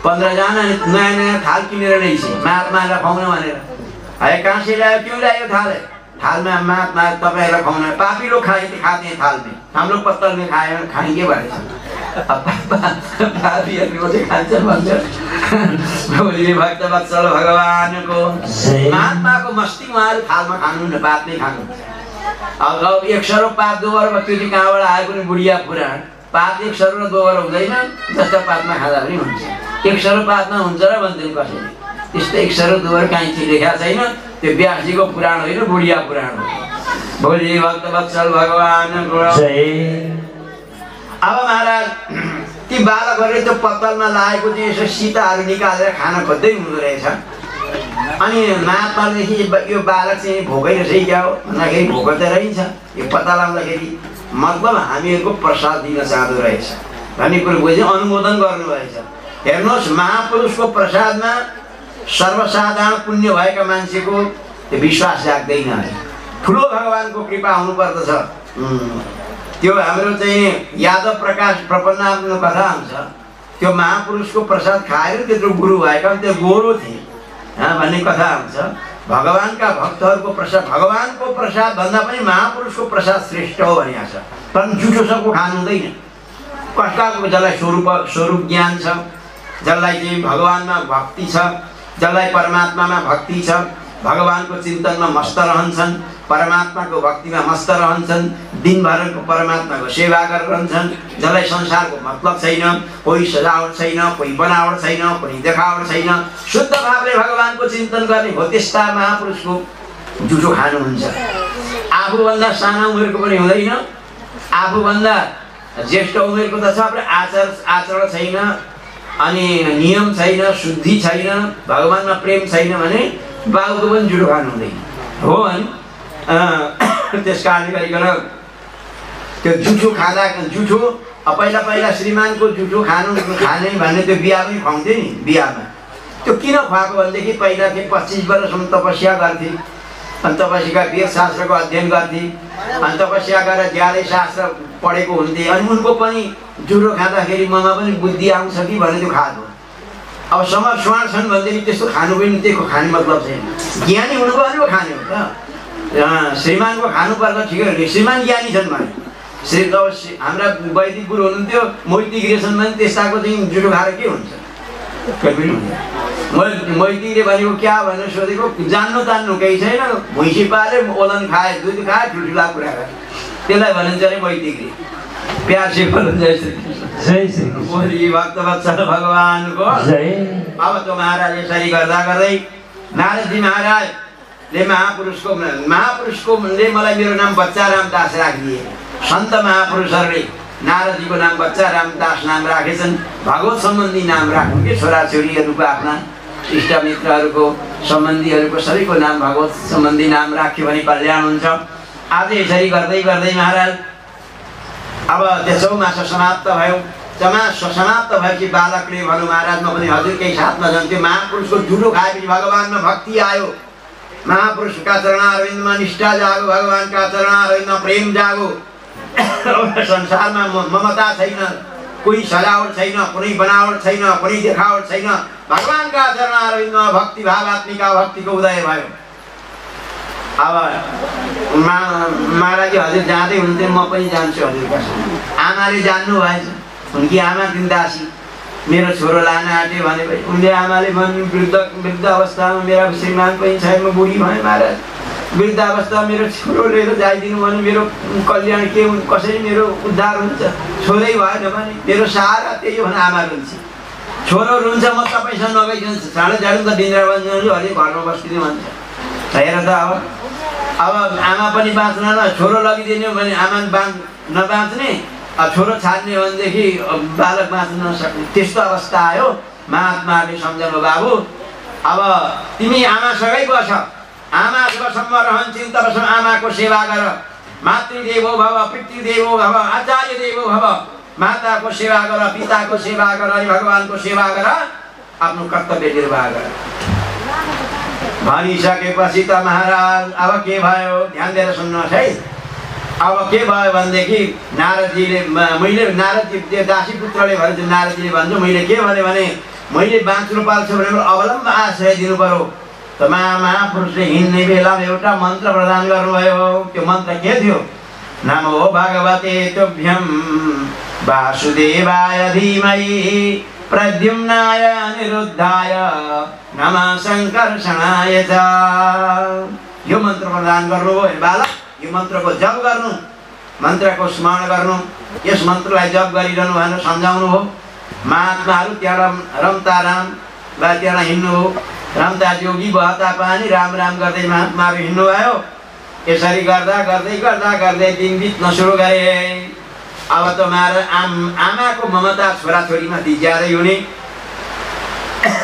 15 जना। नयाँ थाल किनेर ल्याइछे महात्मालाई खुवाउन भनेर। है काँसे ल्यायो, क्यों ल्यायो थालमा महात्मा तपाईँहरूलाई खुवाउन। पापिलो खाते थाल में, हम लोग पत्तल में खाएंगे भनेछ। पापीहरूले चाहिँ खान्छन् भन्छ। बोलिए भक्त वत्सल भगवानको महात्माको मस्ती उहाँहरू थालमा खानुहुन्न, पात नै खानुहुन्छ। अब 1 सरो पात दोहोरो त्यो चाहिँ कहाँबाट आएको नि बुढिया पुराण। पात 1 सरो र दोहोरो हुँदैन, जस्ता पातमा खाँदा पनि हुन्छ। 1 सरो पातमा हुन्छ र भन्छन् कसैले। त्यस्तो 1 सरो दोहोरो काहीँ चाहिँ लेखा छैन। त्यो व्यासजीको पुराण होइन, बुढिया पुराण हो। बोलिए भक्त वत्सल भगवानको जय। अब महाराज ती बालकहरूले त्यो पत्तलमा लागेको चाहिँ यसो सीताहरू निकालेर खान खोज्दै हुँदो रहेछ। अनि महात्मादेखि यो बालक चाहिँ भोकै रहेछ क्या हो भन्दाखेरि भोको त रहन्छ। यो पत्ता लगाउँदाखेरि मतलब हामीहरूको प्रसाद दिन चाहँदो रहेछ भन्ने कुरो बुझे अनुमोदन गर्नुभएछ। हेर्नुहोस्, महापुरुषको प्रसादमा सर्वसाधारण पुण्य भएका मान्छेको त्यो विश्वास जाग्दैन। ठुलो भगवानको कृपा हुनुपर्दछ। त्यो हाम्रो चाहिँ यादव प्रकाश प्रपन्नाको कथा हुन्छ। त्यो महापुरुषको प्रसाद खाएर त्यत्रो गुरु भएका त्यो गोरो थिए भन्ने कथा हुन्छ। भगवानका भक्तहरूको प्रसाद, भगवानको प्रसाद भन्दा पनि महापुरुषको प्रसाद श्रेष्ठ हो भनिएको छ। तर जुठो सबको खानु हुँदैन। कसकाको जसलाई स्वरूप ज्ञान छ, जसलाई चाहिँ भगवानमा भक्ति छ, जसलाई परमात्मामा भक्ति छ, भगवानको चिन्तनमा मस्त रहन्छन्, परमात्माको भक्तिमा मस्त रहन्छन्, दिनभरको परमात्माको सेवा गरिरहन्छन्, जसलाई संसारको मतलब छैन, कोही सजावट छैन, कोही बनावट छैन, कोही देखावट छैन, शुद्ध भावले भगवानको चिन्तन गर्ने हो, त्यस्ता महापुरुषको जुठो खानुहुन्छ। आफूभन्दा साना उमेरको पनि हुँदैन, आफूभन्दा ज्येष्ठ उमेरको त छ, आचरण छैन, अनि नियम छैन, शुद्धि छैन, भगवानमा प्रेम छैन भने बाबुको पनि जुठो खानु हुँदैन हो अनि त्यस कारणले गरिकन त्यो जुठो खाँदा जुठो पहिला श्रीमानको जुठो खाने भन्ने त्यो बिहामै खुवाउँथे नि। बिहामा त्यो किन खुवाएको भनेदेखि पहिला चाहिँ 25 वर्षसम्म तपस्या गर्थे, अनि तपस्याका वेद शास्त्रको अध्ययन गर्थे, अनि तपस्या गरेर ज्यादै शास्त्र पढेको हुन्थे। अनि उनको पनि जुठो खाँदाखेरि ममा पनि बुद्धि आउँछ कि भने त्यो खाएको। अब समर सुहार छन् भनेदेखि त्यस्तो खानु पनि त्यही खाने मतलब छैन। ज्ञानी हुनुको पनि पो खाने हो त। श्रीमानको खानुपर्दा ठिकै हो, श्रीमान ज्ञानी छन् भने। हाम्रा वैदिक गुरु हुनुहुन्थ्यो, मोहिती गिरेछन् भने त्यस्ताको चाहिँ जुठो खाएर के हुन्छ? मोहितीले भनेको क्या भनेर सोधेको, जान्नु तान्नु केही छैन, भुइँसी पाले ओलन खाए, दुध खाए, ठुल्ठुला कुरा खाए, त्यसलाई भनिन्छ अरे मोहिती। प्यार से बोलो जय श्री कृष्ण। जय श्री कृष्ण। बोलिए भक्त वत्सल भगवानको जय। अब तो महाराज यसरी गर्दा गर्दै नारदजी महाराजले महापुरुषले मलाई मेरो नाम बच्चा रामदास राखिदिए। सन्त महापुरुषहरूले नारदजीको नाम बच्चा रामदास नाम राखेछन्। भगवत सम्बन्धी नाम राख्नु के छोराछोरीहरूको आफ्ना इष्टमित्रहरूको सम्बन्धीहरूको सबैको नाम भगवत सम्बन्धी नाम राख्यो भने कल्याण हुन्छ। आज यसरी गर्दै गर्दै महाराज अब त्यसो मास समाप्त भयो। समाप्त भएपछि बालकले भन्नु, महाराज म पनि हजुरकै साथमा जान्थ्यो। महापुरुषको जुठो खाएपछि भगवानमा भक्ति आयो, महापुरुषका चरणारविन्दमा निष्ठा जागो, भगवानका चरणारविन्दमा प्रेम जागो। संसारमा ममता छैन, कोही सजावट छैन, कुनै बनावट छैन, कुनै देखावट छैन। भगवानका चरणारविन्दमा भक्ति भाव आत्मिका भक्तिको उदय भयो। अब महाराजी हजुर जाँदै हुनुहुन्थ्यो, म पनि जान्छु हजुरका सँग। आमाले जान्नु भएछ, उनकी आमा दिनदासी मेरो छोरो लान आँट्यो भनेपछि उनले आमाले भन्नु वृद्ध अवस्थामा मेरा श्रीमान पनि छैन, म बुढी भएँ महाराज, वृद्ध अवस्था मेरो छोरो लिएर जाइदिनु भने मेरो कल्याण के कसरी मेरो उद्धार हुन्छ, छोरै भएन भने मेरो सहारा त्यही हो भने आमा रुन्छ। छोरो रुन्छ, म तपाईँसँग नगइदिन्छु, चाँडो जाडौँ त वृन्दावन अलि घरमा बस्दिनु भन्छ। हेर त अब आमा पनि बाँच्न न, छोरो लगिदिने भने आमा नबाँच्ने, छोरो छाड्ने भनेदेखि बालक बाँच्न नसक्ने, त्यस्तो अवस्था आयो। महात्माले सम्झनु बाबु अब तिमी आमासँगै बस, आमा जबसम्म रहन्छन् तबसम्म आमाको सेवा गर। मातृदेवो भव, पितृदेवो भव, आचार्य देवो भव। माताको सेवा गर, पिताको सेवा गर, अनि भगवानको सेवा गर, आफ्नो कर्तव्य निर्वाह गर। भनिसकेपछि त महाराज अब के भयो ध्यान दिएर सुन्नुहोस् है। अब के भयो भनेदेखि नारदजीले नारदजी दासी पुत्रले भन्छ, नारदजीले भन्छ मैले के भने मैले बाँच्नु पाल्छु भने अवलम्ब आश्रय दिनु पर्यो। त महापुरुषले हिँड्ने बेलामा एउटा मन्त्र प्रदान गर्नुभयो। त्यो मन्त्र के थियो? नमो भगवते तुभ्यं वासुदेवाय धीमहि प्रद्युम्नाय अनिरुद्धाय नमः संकर्षणाय च। यो मन्त्र प्रदान गर्नुभयो बालक। यो मन्त्रको जप गर्नु, मन्त्रको स्मरण गर्नु, यस मन्त्रलाई जप गरिरहनु भनेर सम्झाउनु हो। महात्माहरू त्यहाँ रमताराम वा त्यहाँ हिँड्नु हो। रमता जोगी बहता पानी राम राम गर्दै महात्माहरू हिँड्नुभयो। यसरी गर्दा गर्दै गर्दा गर्दै दिन बित्न सुरु गरे। अब त आमाको ममता छोराछोरीमाथि ज्यादै हुने।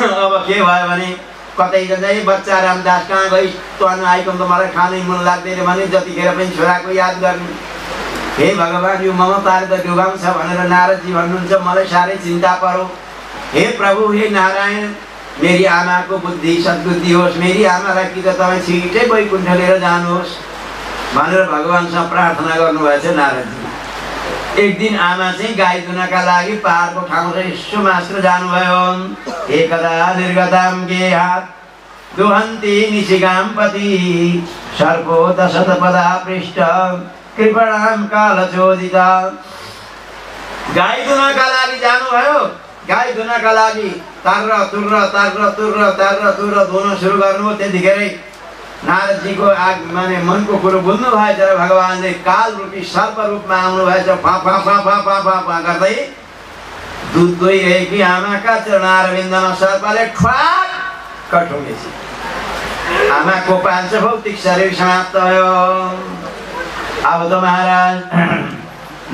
अब के भयो भने कतै जाँदै बच्चा रामदास कहाँ गई तँ आइकन त मलाई खानै मन लाग्दैन भने जतिखेर पनि छोराको याद गर्ने। हे भगवान् यो ममताले त डुबाउँछ भनेर नारदजी भन्नुहुन्छ। मलाई साह्रै चिन्ता पर्यो। हे प्रभु, हे नारायण, मेरी आमाको बुद्धि सद्बुद्धि होस्, मेरी आमालाई कि त तपाईँ छिटै वैकुण्ठ लिएर जानुहोस् भनेर भगवान्सँग प्रार्थना गर्नुभएछ नारदजी। एक दिन आमा चाहिँ गाई दुनका लागि पहाडको ठाउँ चाहिँ यसो मात्र जानुभयो। एकदा निर्गताम के हात दुहन्ती निशिगाम पति सर्पो दशत पदा पृष्ठ कृपणाम कालचोदिता। गाई दुनका लागि जानुभयो। गाई दुनका लागि तार्र तुर्र धुन सुरु गर्नुभयो। त्यतिखेरै नारदजीको माने मनको कुरो बुझ्नु भएछ। भगवानले काल रूपी सर्प रूपमा आउनु भएछ। फा फा फा फा फा फा फा गर्दै दुध गइरहेकी आमाका चरणारविन्दमा सर्पले ठ्वाक कठुङ्गेछ। आमाको पाञ्चभौतिक शरीर समाप्त भयो। अब त महाराज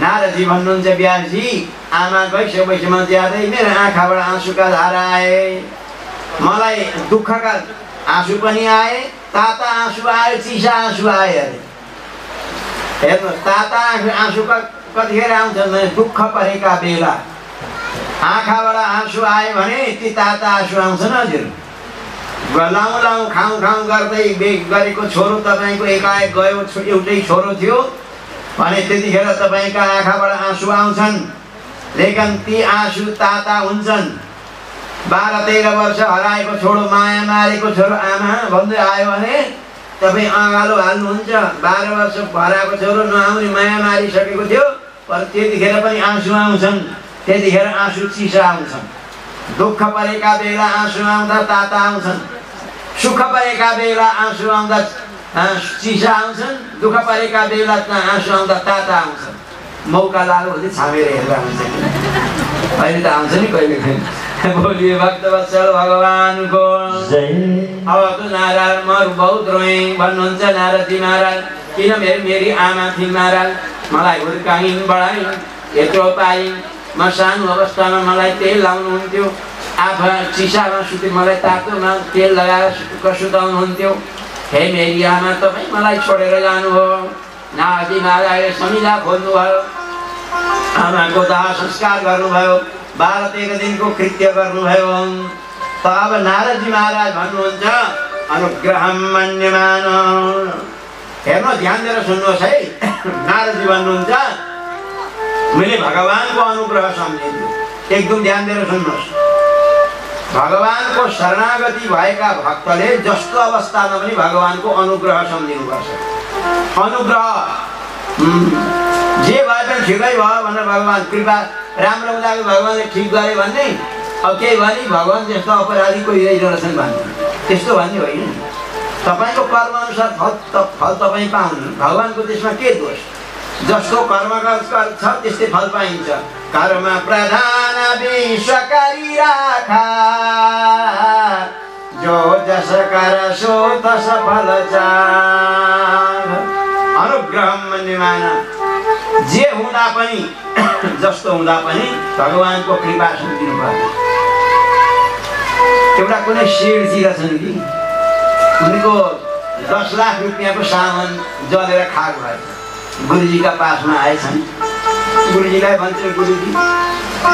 नारदजी भन्नुहुन्छ, व्यासजी आमा गइसकेपछिमा ज्यादै मेरो आँखाबाट आँसुका धारा आए। मलाई दुःखका आँसु पनि आए, ताता आँसु आयो, चिसा आँसु आयो। अरे हेर्नुहोस्, ताता आँसु कतिखेर आउँछन् भने दुःख परेका बेला आँखाबाट आँसु आयो भने ती ताता आँसु आउँछन्। हजुर लाउँ लाउँ खाउँ खाउँ गर्दै गरेको छोरो तपाईँको एकाएक गयो, एउटै छोरो थियो भने त्यतिखेर तपाईँका आँखाबाट आँसु आउँछन्। लेकिन ती आँसु ताता हुन्छन्। 12-13 वर्ष हराएको छोरो, माया मारेको छोरो आमा भन्दै आयो भने तपाईँ अँगालो हाल्नुहुन्छ। 12 वर्ष हराएको छोरो नआउने माया मारिसकेको थियो, तर त्यतिखेर पनि आँसु आउँछन्। त्यतिखेर आँसु चिसा आउँछन्। दुःख परेका बेला आँसु आउँदा ताता आउँछन्। सुख परेका बेला आँसु आउँदा चिसा आउँछन्। दुःख परेका बेला आँसु आउँदा ताता आउँछन्। मौका लाग्यो भने छामेर हेर्दा हुन्छ। अहिले त आउँछ नि कहिले कहिले। बोलिए भक्तवत्सल भगवानको जय। अब त नारायण म बहुत रोएँ भन्नुहुन्छ नारदजी महाराज। किन मेरी आमा थिइन् महाराज, मलाई हुर्काइन् बढाइन्, यत्रो पाइन्। म सानो अवस्थामा मलाई तेल लाउनुहुन्थ्यो, आफा चिसामा सुते मलाई तातोमा तेल लगाएर सुताउनुहुन्थ्यो। हे मेरी आमा, तपाईँ मलाई छोडेर जानुभयो। नारदजी महाराजले समिधा खोज्नुभयो, आमाको दाह संस्कार गर्नुभयो, 12-13 दिनको कृत्य गर्नुभयो। तब नारदजी महाराज भन्नुहुन्छ, अनुग्रहम मन्यमान। हेर्नु ध्यान दिएर सुन्नुहोस् है। नारदजी भन्नुहुन्छ मैले भगवानको अनुग्रह सम्झिन्छु। एकदम ध्यान दिएर सुन्नुहोस्। भगवानको शरणागति भएका भक्तले जस्तो अवस्थामा पनि भगवानको अनुग्रह सम्झिनुपर्छ। अनुग्रह जे भए पनि ठिकै भयो भनेर भगवान कृपा राम्रो हुँदाखेरि भगवानले ठिक गरे भन्ने, अब केही भने भगवान जस्तो अपराधी कोही रहेछन् भन्ने, त्यस्तो भन्ने होइन। तपाईँको कर्मअनुसार फल तपाईँ पाउनु, भगवानको त्यसमा के दोष? जस्तो कर्म छ त्यस्तै फल पाइन्छ। कर्म प्रधान विश्वकारी राखा, जो जस कर सो तस फल चाह। अनुग्रह मन्यमान, जे हुँदा पनि जस्तो हुँदा पनि भगवानको कृपा सम्झिनु पर्छ। एउटा कुनै शेरतिर छन् कि उनको 10 लाख रुपियाँको सामान जलेर खाएको भएछ। गुरुजीका पासमा आएछन्। गुरुजीलाई भन्छ, गुरुजी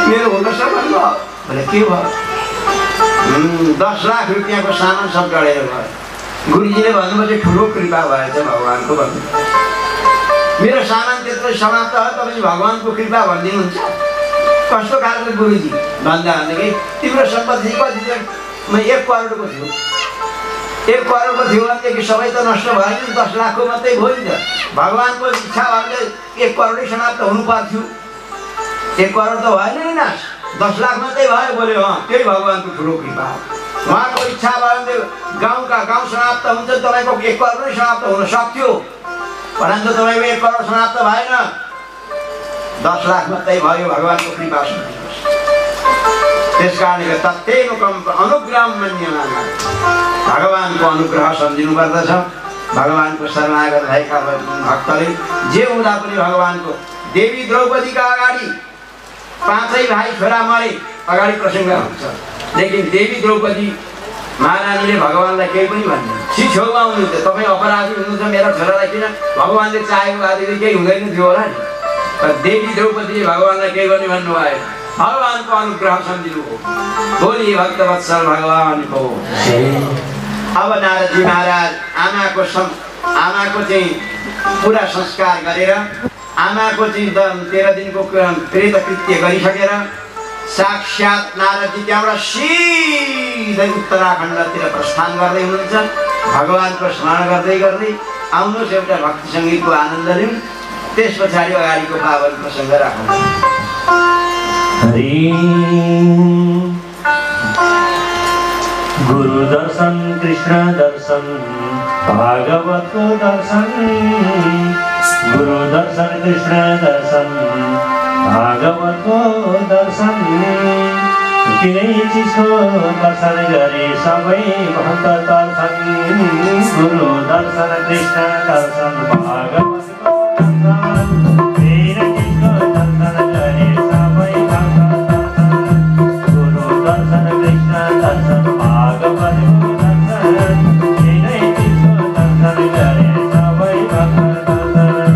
मेरो हुन सक्दैन भने के भयो? 10 लाख रुपियाँको सामान सब जलेर गयो। गुरुजीले भन्नुभयो ठुलो कृपा भएछ भगवानको भन्नु। मेरो सामान त्यत्रो समाप्त हो, तपाईँ भगवानको कृपा भनिदिनुहुन्छ? कस्तो खालको गुरुजी भन्दा कि तिम्रो सम्पत्ति कति थियो? म 1 करोडको थियो। 1 करोडको थियो भनेदेखि सबै त नष्ट भयो नि, 10 लाखको मात्रै भयो नि त। भगवानको इच्छा भने 1 करोडै समाप्त हुनु पर्थ्यो। 1 करोड त भएन नि नाश, 10 लाख मात्रै भयो। बोल्यो त्यही भगवानको ठुलो कृपा हो। उहाँको इच्छा भयो भने गाउँ समाप्त हुन्छ, तपाईँको 1 करोड नै समाप्त हुन सक्थ्यो, परन्तु तपाईँको 1 करोड समाप्त भएन, 10 लाख मात्रै भयो। भगवानको कृपा सुन्नुहोस्। त्यस कारणले तत्तेनुकम् अनुग्रह मन्यमान, भगवानको अनुग्रह सम्झिनु पर्दछ। भगवानको शरणागत भएका भक्तले जे हुँदा पनि भगवानको। देवी द्रौपदीका अगाडि 5 भाइ छोरा मरे, अगाडि प्रसङ्ग हुन्छ। लेकिन देवी द्रौपदी महारानीले भगवानलाई केही पनि भन्दैन। छेउमा हुनुहुन्छ, तपाईँ अपराधी हुनुहुन्छ, मेरा छोरालाई किन? भगवानले चाहेको आदि केही हुँदैन थियो होला नि। तर देवी द्रौपदीले भगवानलाई केही पनि भन्नुभयो। भगवानको अनुग्रह सम्झिनु हो। बोलिए भक्तवत्सल भगवानको। अब नारदजी महाराज आमाको चाहिँ पुरा संस्कार गरेर, आमाको चाहिँ 13 दिनको प्रेतकृत्य गरिसकेर साक्षात् नारदजी त्यहाँबाट सिधै उत्तराखण्डतिर प्रस्थान गर्दै हुनुहुन्छ। भगवानको स्मरण गर्दै गर्दै आउनुहोस्, एउटा भक्ति सङ्गीतको आनन्द लिउँ। त्यस पछाडि अगाडिको पावन प्रसङ्ग राखौँ। गुरु दर्शन, कृष्ण दर्शन, भागवतको दर्शन। गुरु दर्शन, कृष्ण दर्शन, भागवतको दर्शन। तिनै चिजको दर्शन गरे सबै भक्त दर्शन। गुरु दर्शन, कृष्ण दर्शन, भागवतको दर्शन। तिनै चिजको दर्शन गरे सबै भक्त दर्शन। गुरु दर्शन, कृष्ण दर्शन, भागवतको दर्शन। तिनै चिजको दर्शन गरे सबै भक्त दर्शन।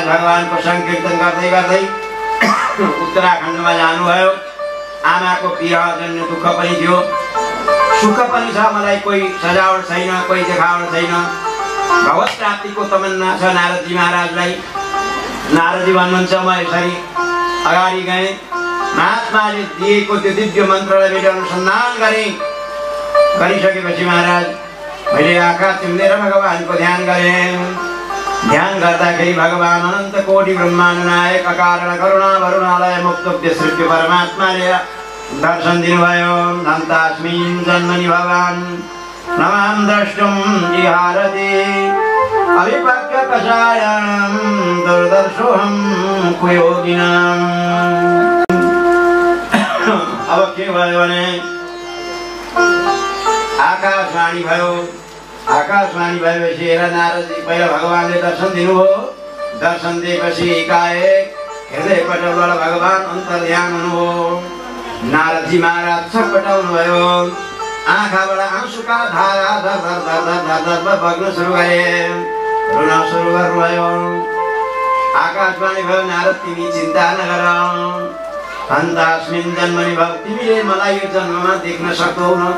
भगवानको संकीर्तन गर्दै गर्दै उत्तराखण्डमा जानुभयो। आमाको विरहजन्य दुःख पनि थियो, सुख पनि छ। मलाई कोही सजावट छैन, कोही देखावट छैन, भगवत प्राप्तिको तमन्ना छ नारदजी महाराजलाई। नारदजी भन्नुहुन्छ म यसरी अगाडि गएँ, महात्माले दिएको त्यो दिव्य मन्त्रलाई मैले अनुसन्धान गरेँ। गरिसकेपछि महाराज मैले आँखा चिम्लेर भगवानको ध्यान गरेँ। ध्यान गर्दाखेरि भगवान अनन्त कोटि ब्रह्माण्ड नायक अकारण करुणा वरुणालय मुक्त विसृज्य परमात्माले दर्शन दिनुभयो। धन्तास्मिन् जन्मनि भगवान् नमां द्रष्टुं इहारति अविपक्व कषायां दुर्दर्शोऽहं कुयोगिनाम्। अब के भयो भने आकाशवाणी भयो। आकाशवाणी भएपछि हेर नारदजी पहिला भगवानले दर्शन दिनुभयो। दर्शन दिएपछि एकाएक हृदय पटलबाट भगवान अन्तर्ध्यान हुनुभयो। नारदजी महाराज छटपटाउनु भयो। आँखाबाट आँसुका धारा धर धर धर धर धर धर बग्न सुरु गरे। रुन सुरु गर्नुभयो। आकाशवाणी भयो, नारद तिमी चिन्ता नगर, अन्तास्मिन् जन्मनि भव, तिमीले मलाई यो जन्ममा देख्न सक्दैनौ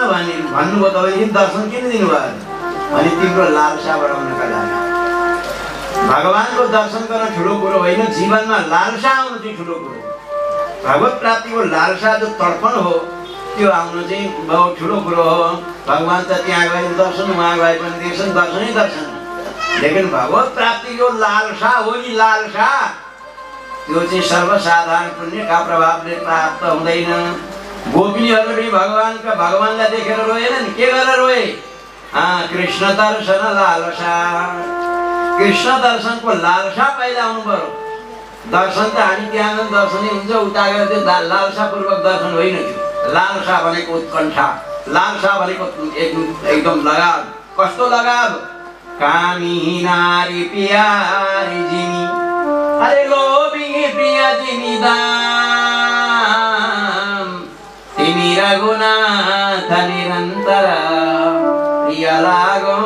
भनी भन्नुभयो। तपाईँले दर्शन किन दिनुभयो भने तिम्रो लालसा बढाउनका लागि। भगवानको दर्शन गर्न ठुलो कुरो होइन, जीवनमा लालसा आउनु चाहिँ ठुलो कुरो। भगवत प्राप्तिको लालसा जो तर्पण हो त्यो आउनु चाहिँ बहुत ठुलो कुरो हो। भगवान त त्यहाँ गए दर्शन, उहाँ गए पनि दर्शनै दर्शन। लेकिन भगवत प्राप्तिको लालसा हो नि लालसा, त्यो चाहिँ सर्वसाधारण पुण्यका प्रभावले प्राप्त हुँदैन। गोपिनीहरूले पनि भगवानलाई देखेर रोएनन्। के गरेर रोए? कृष्ण दर्शन लालसा। कृष्ण दर्शनको लालसा पैदा हुनु पर्यो। दर्शन त हामी त्यहाँ दर्शनै हुन्छ, उता गएर त्यो लालसापूर्वक दर्शन होइन। त्यो लालसा भनेको उत्कण्ठा, लालसा भनेको एकदम लगाव। कस्तो लगाव? कामी नारी प्यारी जिनी, अरे लोभी प्रिय जिनी दाम, तिमी रघुनाथ निरन्तर प्रिय लागौ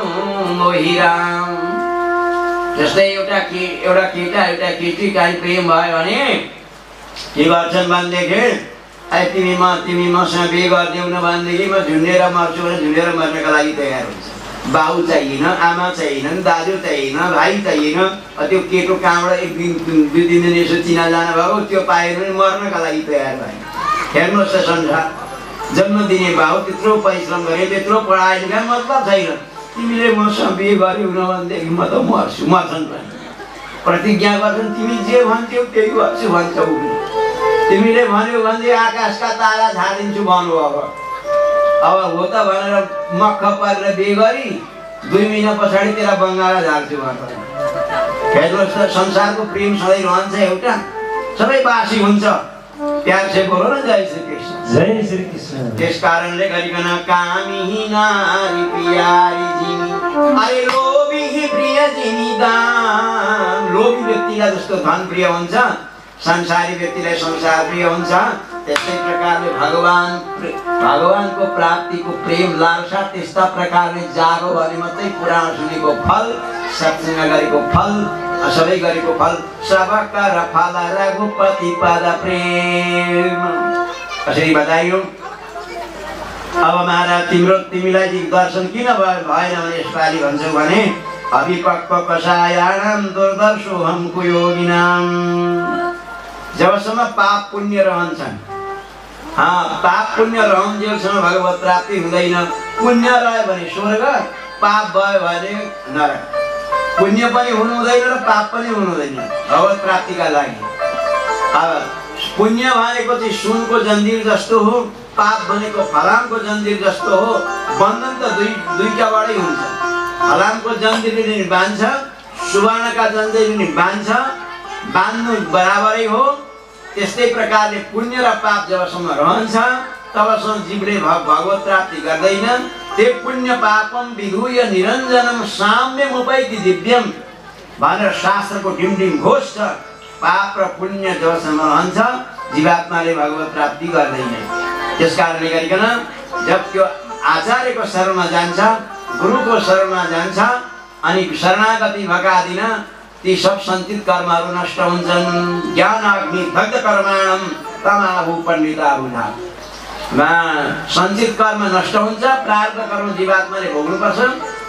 मोहि राम। जस्तै एउटा केटा एउटा केटी काहीँ प्रेम भयो भने के गर्छन् भनेदेखि तिमी मसँग बिहे गरिदेऊ न भनेदेखि म झुन्डेर मर्छु भने झुन्डेर मर्नका लागि तयार हुन्छ। बाउ चाहिएन, आमा चाहिएन, दाजु चाहिएन, भाइ चाहिएन। त्यो केटो कहाँबाट एक दिन दुई दिन यसो चिना जान भएको त्यो पाएन भने मर्नका लागि तयार भयो। हेर्नुहोस् त संसार, जन्म दिने बाउ त्यत्रो परिश्रम गरे, त्यत्रो पढाइ लेखाइ मतलब छैन। तिमीले मसँग बिहे गर्यौ न भनेदेखि म त मर्छु, मर्छन् पनि। प्रतिज्ञा गर्छन्, तिमी जे भन्छौ त्यही गर्छु भन्छौ। तिमीले भन्यौ भने आकाशका तारा झारिदिन्छु भन्नु। अब हो त भनेर मक्ख पारेर बिहे गरी 2 महिना पछाडि तेरा बङ्गाला झार्छु भन्छ। हेर्नुहोस् त संसारको प्रेम सधैँ रहन्छ एउटा, सबै बासी हुन्छ। प्यार से बोलो न जय श्री कृष्ण। जय श्री कृष्ण। त्यस कारणले गरिकन कामी नारी प्यारी जिनी, अरे लोभी प्रिय जिनी दाम। लोभी व्यक्तिलाई जस्तो धन प्रिय हुन्छ, संसारी व्यक्तिलाई संसार प्रिय हुन्छ। त्यस्तै प्रकारले भगवानको प्राप्तिको प्रेम लालसा त्यस्ता प्रकारले जागो भने मात्रै पुराण सुनेको फल, सत्संग गरेको फल, सबै गरेको फल सबकर फल रघुपति पद प्रेम। कसरी बताइयो? अब महाराज तिमीलाई दर्शन किन भएन भने यसपालि भन्छौ भने अविपक्व कषायाणां दुर्दर्शोऽहं कुयोगिनाम्। जबसम्म पाप पुण्य रहन्छन्, पाप पुण्य रहन्जेलसम्म भगवत प्राप्ति हुँदैन। पुण्य रह्यो भने स्वर्ग, पाप भयो भने नरक। पुण्य पनि हुनु हुँदैन र पाप पनि हुनु हुँदैन भगवत प्राप्तिका लागि। अब पुण्य भनेको चाहिँ सुनको जन्जिर जस्तो हो, पाप भनेको फलामको जन्जिर जस्तो हो। बन्धन त दुईटाबाटै हुन्छ। फलामको जन्जिरले नि बाँध्छ, सुवर्णका जन्जिरले नि बाँध्छ, बाँध्नु बराबरै हो। त्यस्तै प्रकारले पुण्य र पाप जबसम्म रहन्छ तबसम्म जीवले भगवत प्राप्ति गर्दैन। ते पुण्य पापम विधूय निरञ्जनम साम्यमुपैति दिव्यम भनेर शास्त्रको ढिमढिम घोष छ। पाप र पुण्य जबसम्म रहन्छ जीवात्माले भगवत प्राप्ति गर्दैन। त्यस कारणले गरिकन जब त्यो आचार्यको शरणमा जान्छ, गुरुको शरणमा जान्छ अनि शरणागति भएका दिन ती सब सञ्चित कर्महरू नष्ट हुन्छन्। ज्ञानाग्नि दग्ध कर्माणं तमाहु पण्डिताहुना। सञ्चित कर्म नष्ट हुन्छ, प्रारब्ध कर्म जीवात्माले भोग्नुपर्छ।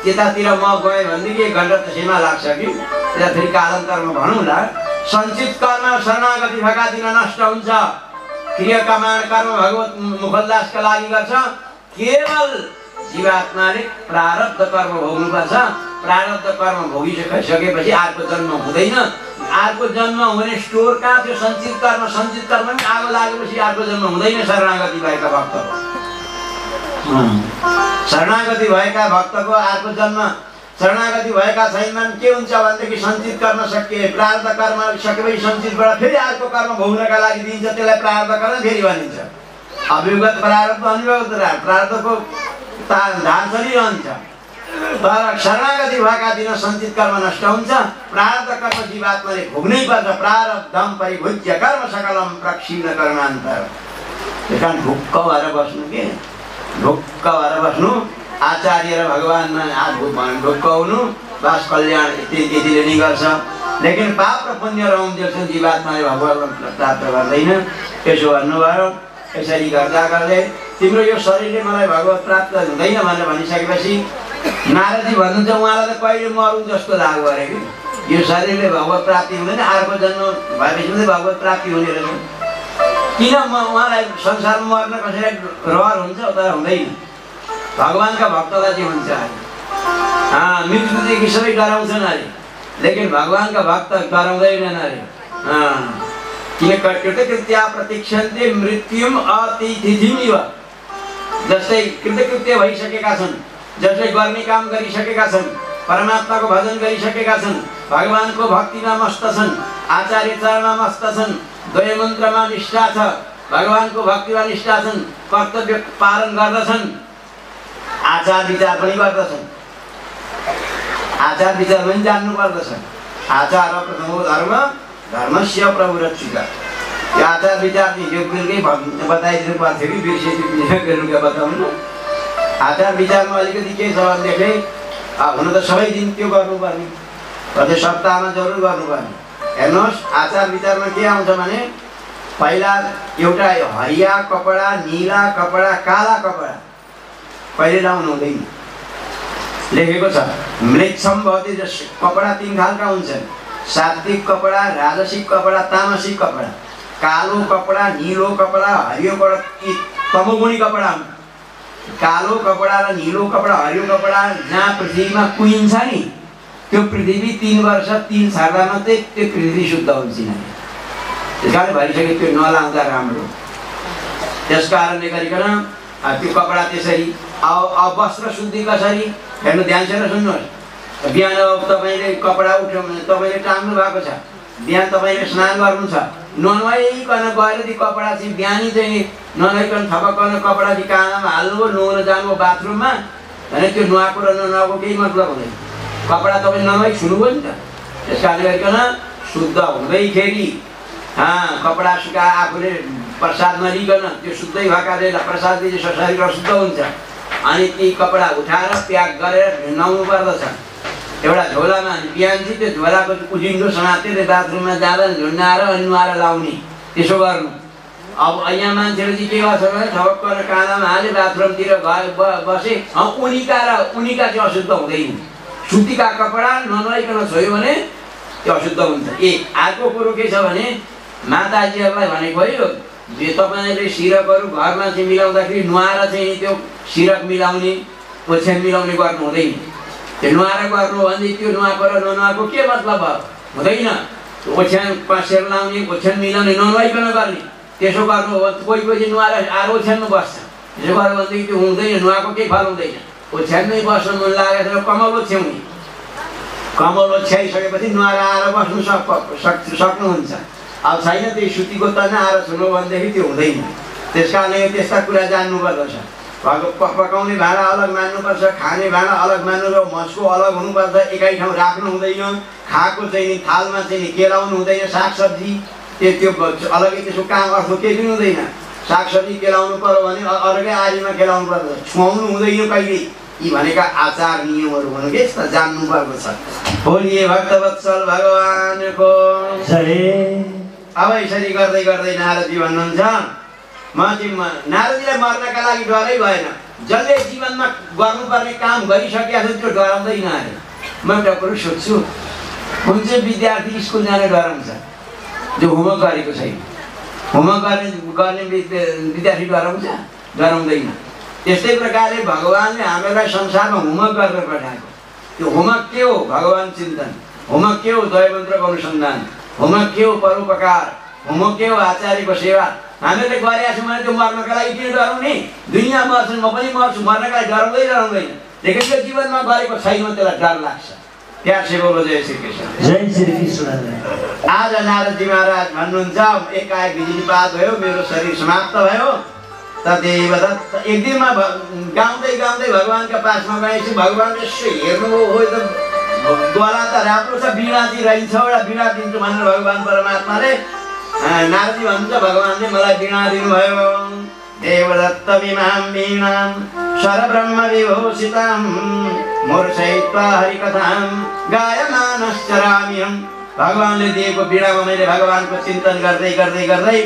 त्यतातिर म गएँ भनेदेखि 1 घण्टा त सीमा लाग्छ कि त्यता फेरि कालान्तरमा भनौँला सञ्चित कर्म शरणागति भएका दिन नष्ट हुन्छ क्रिया कमाण कर्म भगवत मुखोल्लासका लागि गर्छ केवल जीवात्माले प्रारब्ध कर्म भोग्नुपर्छ प्रारब्ध कर्म भोगिसकेपछि अर्को जन्म हुँदैन अर्को जन्म हुने स्टोरका त्यो सञ्चित कर्म पनि आगो लागेपछि अर्को जन्म हुँदैन शरणागति भएका भक्तको शरणागति भएका भक्तको अर्को जन्म शरणागति भएका छैनन् के हुन्छ भनेदेखि सञ्चित कर्म सकिए प्रारब्ध कर्म सकेपछि सञ्चितबाट फेरि अर्को कर्म भोग्नका लागि दिन्छ त्यसलाई प्रारब्ध कर्म फेरि भनिन्छ अभिगत प्रारब्ध अनिवार्य प्रारब्धको धार चलिरहन्छ तर शरणागति भएका दिन सञ्चित कर्म नष्ट हुन्छ प्रारब्ध कर्म जीवात्माले भोग्नै पर्छ प्रारब्धम परिभुज्य कर्म सकलम प्रक्षिण कर्मान्तर त्यस कारण ढुक्क भएर बस्नु के ढुक्क भएर बस्नु आचार्य र भगवानमा ढुक्क हुनु बस कल्याण यतिले नै गर्छ लेकिन पाप र पुण्य रहँदैछ जीवात्माले भगवान प्राप्त गर्दैन यसो भन्नुभयो यसरी गर्दा गर्दै तिम्रो यो शरीरले मलाई भगवत प्राप्त हुँदैन भनेर भनिसकेपछि नारदजी भन्नुहुन्छ उहाँलाई त कहिले मरौँ जस्तो लाग्यो अरे कि यो शरीरले भगवत प्राप्ति हुँदैन अर्को जन्म भएपछि मात्रै भगवत प्राप्ति हुने रहेछ किन उहाँलाई संसारमा मर्न कसैलाई रहर हुन्छ तर हुँदैन भगवानका भक्तलाई चाहिँ हुन्छ अरे मृत्युदेखि सबै डराउँछन् अरे लेकिन भगवानका भक्त डराउँदैनन् अरे किन कृतकृत्या प्रतीक्षन्ते मृत्युम अतिथिधिम इव जस्तै कृतकृत्य भइसकेका छन् जसले गर्ने काम गरिसकेका छन् परमात्माको भजन गरिसकेका छन् भगवानको भक्तिमा मस्त छन् आचार्य चरणमा मस्त छन् द्वय मन्त्रमा निष्ठा छ भगवानको भक्तिमा निष्ठा छन् कर्तव्य पालन गर्दछन् आचार विचार पनि गर्दछन् आचार विचार पनि जान्नु पर्दछ आचार प्रथमो धर्म धर्मस्य प्रवृत्तिका यो आचार विचार हिजो बेलुकै बताइदिनु पर्थ्यो कि बेलुका बताउनु आचार विचारमा अलिकति के छ भनेदेखि हुन त सबै दिन त्यो गर्नुपर्ने प्रत्येक सप्ताहमा जरुर गर्नुपर्ने हेर्नुहोस् आचार विचारमा के आउँछ भने पहिला एउटा हरिया कपडा नीला कपडा काला कपडा पहिले लाउनु हुँदैन लेखेको छ मृच्छम भवति कपडा 3 खालका हुन्छन् सात्विक कपडा राजसिक कपडा तामसिक कपडा कालो कपडा नीलो कपडा हरियो कपडा तमोगुणी कपडा कालो कपडा र नीलो कपडा हरियो कपडा जहाँ पृथ्वीमा कुहिन्छ नि त्यो पृथ्वी 3 वर्ष 3 छाड्दा मात्रै त्यो पृथ्वी शुद्ध हुन्छ त्यसकारण भइसक्यो त्यो नलाउँदा राम्रो त्यस कारणले गरिकन त्यो कपडा त्यसरी अब वस्त्र शुद्धि कसरी हेर्नु ध्यानसँग सुन्नुहोस् बिहान तपाईँले कपडा उठ्यो भने तपाईँले टाङ्नु भएको छ बिहान तपाईँले स्नान गर्नु छ नुहाइकन गएर त्यो कपडा चाहिँ बिहानी चाहिँ नुहाइकन थपक्कन कपडा चाहिँ काँडामा हाल्नु नुहाउन जानु बाथरुममा भने त्यो नुहाएको र ननुहाएको केही मतलब हुँदैन कपडा तपाईँ ननुहाइ छुनुभयो नि त त्यस कारणले गरिकन शुद्ध हुँदैखेरि कपडा सुका आफूले प्रसाद नलिकन त्यो शुद्धै भएकाले प्रसादले शरीर अशुद्ध हुन्छ अनि ती कपडा उठाएर प्याक गरेर नुहाउनु पर्दछ एउटा झोलामा बिहान चाहिँ त्यो झोलाको उजिङ्दो समातेर बाथरुममा जाँदा झुन्डाएर अनि नुहाएर लाउने त्यसो गर्नु अब यहाँ मान्छेले चाहिँ के गर्छ भने ठक्कर काँडामा हाले बाथरुमतिर बसे उनीका चाहिँ अशुद्ध हुँदैन सुतीका कपडा ननुहाइकन छोयो भने त्यो अशुद्ध हुन्छ अर्को कुरो के छ भने माताजीहरूलाई भनेको है जे तपाईँले सिरकहरू घरमा चाहिँ मिलाउँदाखेरि नुहाएर चाहिँ त्यो सिरक मिलाउने ओछ्यान मिलाउने गर्नु हुँदैन त्यो नुहाएर गर्नु हो भने त्यो नुहाएको र ननुहाएको के मतलब भयो हुँदैन ओछ्यान पासेर लाउने ओछ्यान मिलाउने ननुहाइकन गर्ने त्यसो गर्नु हो भने कोही कोही नुहाएर आएर ओछ्यानमा बस्छ त्यसो गर्यो भनेदेखि त्यो हुँदैन नुहाएको केही फल हुँदैन ओछ्यानमै बस्न मन लागेको छ कमल ओछ्याउने कमल ओछ्याइसकेपछि नुहाएर आएर बस्नु सक्नुहुन्छ अब छैन त्यही सुतीको तना आएर छुनु भनेदेखि त्यो हुँदैन त्यस कारणले त्यस्ता कुरा जान्नुपर्दछ पकाउने भाँडा अलग मान्नुपर्छ खाने भाँडा अलग मान्नु र मसको अलग हुनुपर्छ एकै ठाउँ राख्नु हुँदैन खाएको चाहिँ नि थालमा चाहिँ नि केलाउनु हुँदैन सागसब्जी त्यो अलगै त्यसको काम अर्थ केही पनि हुँदैन सागसब्जी केलाउनु पर्यो भने अलगै आलीमा केलाउनु पर्छ छुवाउनु हुँदैन कहिले यी भनेका आचार नियमहरू हुनु के जान्नु पर्दछ बोलिए भक्तवत्सल भगवानको जय अब यसरी गर्दै गर्दै नारदजी भन्नुहुन्छ नारदजीलाई मर्नका लागि डरै भएन जसले जीवनमा गर्नुपर्ने काम गरिसकेको छ त्यो डराउँदैन अरे। म एउटा कुरो सोध्छु, कुन चाहिँ विद्यार्थी स्कुल जान डराउँछ? जो होमवर्क गरेको छैन। होमवर्क गर्ने विद्यार्थी डराउँछ? डराउँदैन। त्यस्तै प्रकारले भगवानले हामीलाई संसारमा होमवर्क गरेर पठाएको। त्यो होमवर्क के हो? भगवान चिन्तन। होमवर्क के हो? दैवमन्त्रको अनुसन्धान। होमवर्क के हो? परोपकार। होमवर्क के हो? आचार्यको सेवा। हामीले गरेका छौँ भने त्यो मर्नका लागि किन डराउने? दुनियाँ मर्छन्, म पनि मर्छु, मर्नका लागि डराउँदैन। लेकिन त्यो जीवनमा गरेको छैन त्यसलाई डर लाग्छ। प्यार से बोलो जय श्री कृष्ण। जय श्री कृष्ण। आज नारदजी महाराज भन्नुहुन्छ एकाएक बिजुलीपात भयो, मेरो शरीर समाप्त भयो। तदेव दत्त। एक दिनमा गाउँदै गाउँदै भगवानका पासमा गएपछि भगवानले यसो हेर्नुभयो, हो त गला त राम्रो छ, वीणा चाहिँ रहन्छ, एउटा वीणा दिन्छु भनेर भगवान परमात्माले नारदजी भन्नुहुन्छ भगवानले मलाई वीणा दिनुभयो। देवदत्त विमां वीणां स्वरब्रह्म विभूषितां मूर्छयित्वा हरिकथां गायमानश्चराम्यहम्। भगवानले दिएको वीणामा मैले भगवानको चिन्तन गर्दै गर्दै गर्दै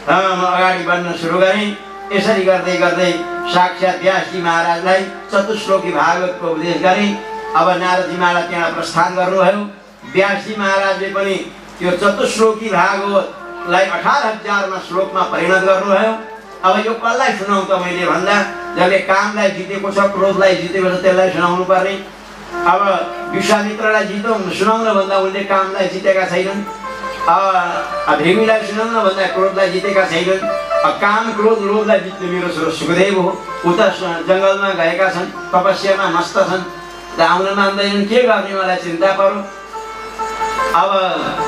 अगाडि बढ्न सुरु गरेँ। यसरी गर्दै गर्दै साक्षात् व्यासजी महाराजलाई चतुश्लोकी भागवतको उपदेश गरेँ। अब नारदजी महाराज त्यहाँ प्रस्थान गर्नुभयो। व्यासजी महाराजले पनि त्यो चतुश्लोकी भागवतलाई 18,000 श्लोकमा परिणत गर्नुभयो। अब यो कसलाई सुनाउँ त मैले भन्दा, जसले कामलाई जितेको छ, क्रोधलाई जितेको छ त्यसलाई सुनाउनु पर्ने। अब विश्वामित्रलाई सुनाउन भन्दा उनले कामलाई जितेका छैनन्। भृगुलाई सुनाउन भन्दा क्रोधलाई जितेका छैनन्। काम क्रोध लोभलाई जित्ने मेरो छोरो सुखदेव हो। उता जङ्गलमा गएका छन्, तपस्यामा मस्त छन्, आउन मान्दैनन्। के गर्ने, मलाई चिन्ता पर्यो। अब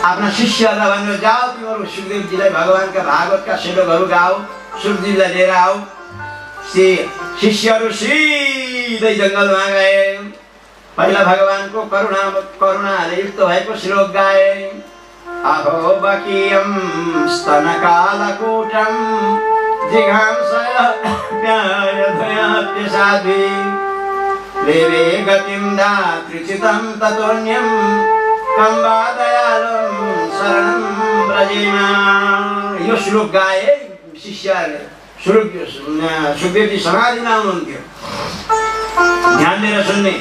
आफ्ना शिष्यहरूलाई भनेर जाऊ, तिमीहरू सुखदेवजीलाई भगवानका भागवतका श्लोकहरू गाऊ, सुखदेवजीलाई लिएर आऊ। शिष्यहरू सिधै जङ्गलमा गए। पहिला भगवानको करुणाले युक्त भएको श्लोक गाए। अहो बकीयं स्तनकालकूटं जिघांसयाप्यसाध्वी लेवे गतिं दातृचितं ततोऽन्यं कं वा दयालुं शरणं व्रजेम। यो श्लोक गाए शिष्यहरूले। सुखदेवजी समाधिमा हुनुहुन्थ्यो। ध्यान दिएर सुन्ने।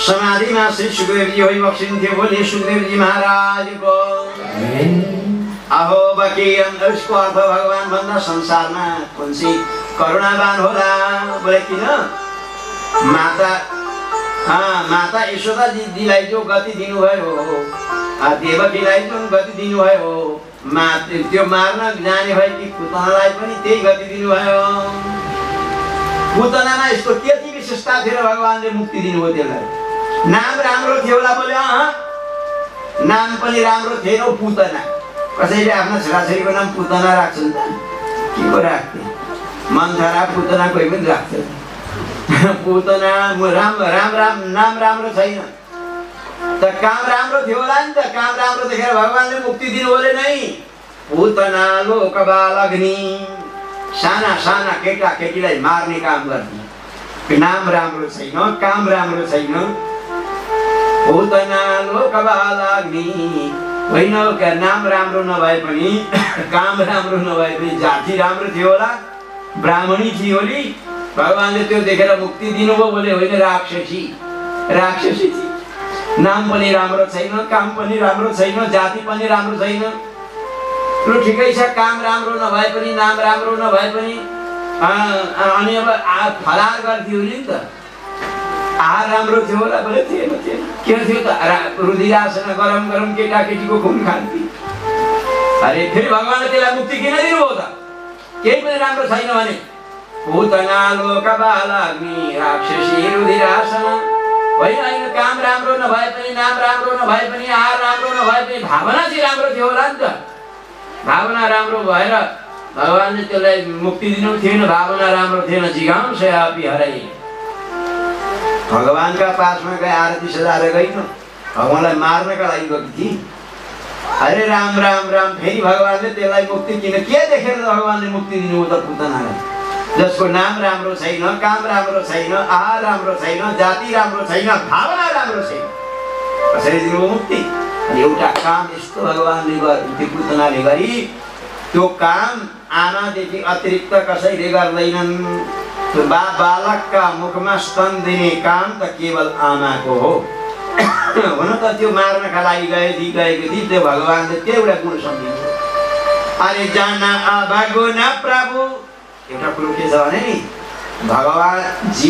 समाधिमा श्री सुखदेवजी बक्सिन्थ्यो। बोले सुखदेवजी महाराजको। अहो बकीयम। यसको अर्थ भगवान भन्दा संसारमा कुन चाहिँ करुणावान होला? बोले किन? माता यशोदा दिदीलाई जो गति दिनुभयो, देवकीलाई जुन गति दिनुभयो, त्यो मार्न जाने भएकी पुतनालाई पनि त्यही गति दिनुभयो। पुतनामा यस्तो के विशेषता थियो भगवानले मुक्ति दिनुभयो त्यसलाई? नाम राम्रो थियो होला? बोले नाम पनि राम्रो थिएन। पुतना। कसैले आफ्ना छोराछोरीको नाम पुतना राख्छन् त? के को राख्थे? मन्थरा पुतना कोही पनि राख्दैन। पुतना नाम राम्रो छैन त काम राम्रो थियो होला नि त। काम राम्रो देखेर भगवानले मुक्ति दिनु बोले नै। पुतना लोकबालग्नि। साना साना केटा केटीलाई मार्ने काम गर्ने। नाम राम्रो छैन, काम राम्रो छैन। पुतना लोकबालग्नि। होइन, नाम राम्रो नभए पनि, काम राम्रो नभए पनि, जाति राम्रो थियो होला, ब्राह्मणी थियो नि। भगवानले त्यो देखेर मुक्ति दिनुभयो। बोले होइन, राक्षसी थिए। नाम पनि राम्रो छैन, काम पनि राम्रो छैन, जाति पनि राम्रो छैन। लु ठिकै छ, काम राम्रो नभए पनि, नाम राम्रो नभए पनि, अनि अब फलाहार गर्थ्यो नि त। आहार राम्रो थियो होला? बोले थिएन। के थियो त? रुधिरासन गरम गरम केटाकेटीको खुन खान्थे। अरे फेरि भगवानले त्यसलाई मुक्ति किन दिनुभयो त? केही पनि राम्रो छैन भने। पुतना लोकबालग्नि राक्षसी रुधिरासन। होइन, काम राम्रो नभए पनि, नाम राम्रो नभए पनि, आहार राम्रो नभए पनि, भावना चाहिँ राम्रो थियो होला नि त। भावना राम्रो भएर भगवानले त्यसलाई मुक्ति दिनु थिएन। भावना राम्रो थिएन। जिघांसयापि हराइ। भगवानका पासमा गए, आरती सजाएर गइन, भगवानलाई मार्नका लागि गएको थिए। अरे राम राम राम। फेरि भगवानले त्यसलाई मुक्ति किन? के देखेर भगवानले मुक्ति दिनुभयो त पुतनालाई? जसको नाम राम्रो छैन, काम राम्रो छैन, आहार राम्रो छैन, जाति राम्रो छैन, भावना राम्रो छैन, कसरी दिनुभयो मुक्ति? अनि एउटा काम यस्तो भगवानले त्यो पुतनाले गरी, त्यो काम आमादेखि अतिरिक्त कसैले गर्दैनन्। त्यो बालकका मुखमा स्तन दिने काम त केवल आमाको हो। हुन त त्यो मार्नका लागि गएको थिए, त्यो भगवानले त्यो एउटा गुण सम्झिन्छ। अरे जान अवगुण प्रभु, एउटा कुरो के छ भने नि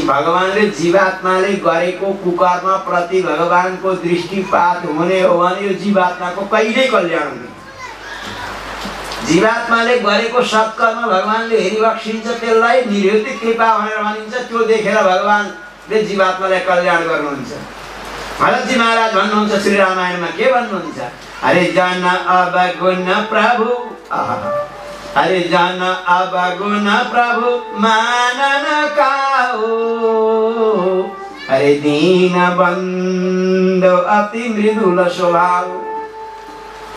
भगवानले जीवात्माले गरेको कुकर्म प्रति भगवानको दृष्टिपात हुने हो भने यो जीवात्माको कहिल्यै कल्याण हुँदैन। जीवात्माले गरेको सत्कर्म भगवानले हेरिबक्सिन्छ, त्यसलाई निरौतिक कृपा भनेर भनिन्छ। त्यो देखेर भगवानले जीवात्मालाई कल्याण गर्नुहुन्छ। भरतजी महाराज भन्नुहुन्छ श्री रामायणमा के भन्नुहुन्छ? अरे जान अवगुण प्रभु, अरे जान अवगुण प्रभु मानन काहु, अरे दीन बन्धु अति मृदुल स्वभाव।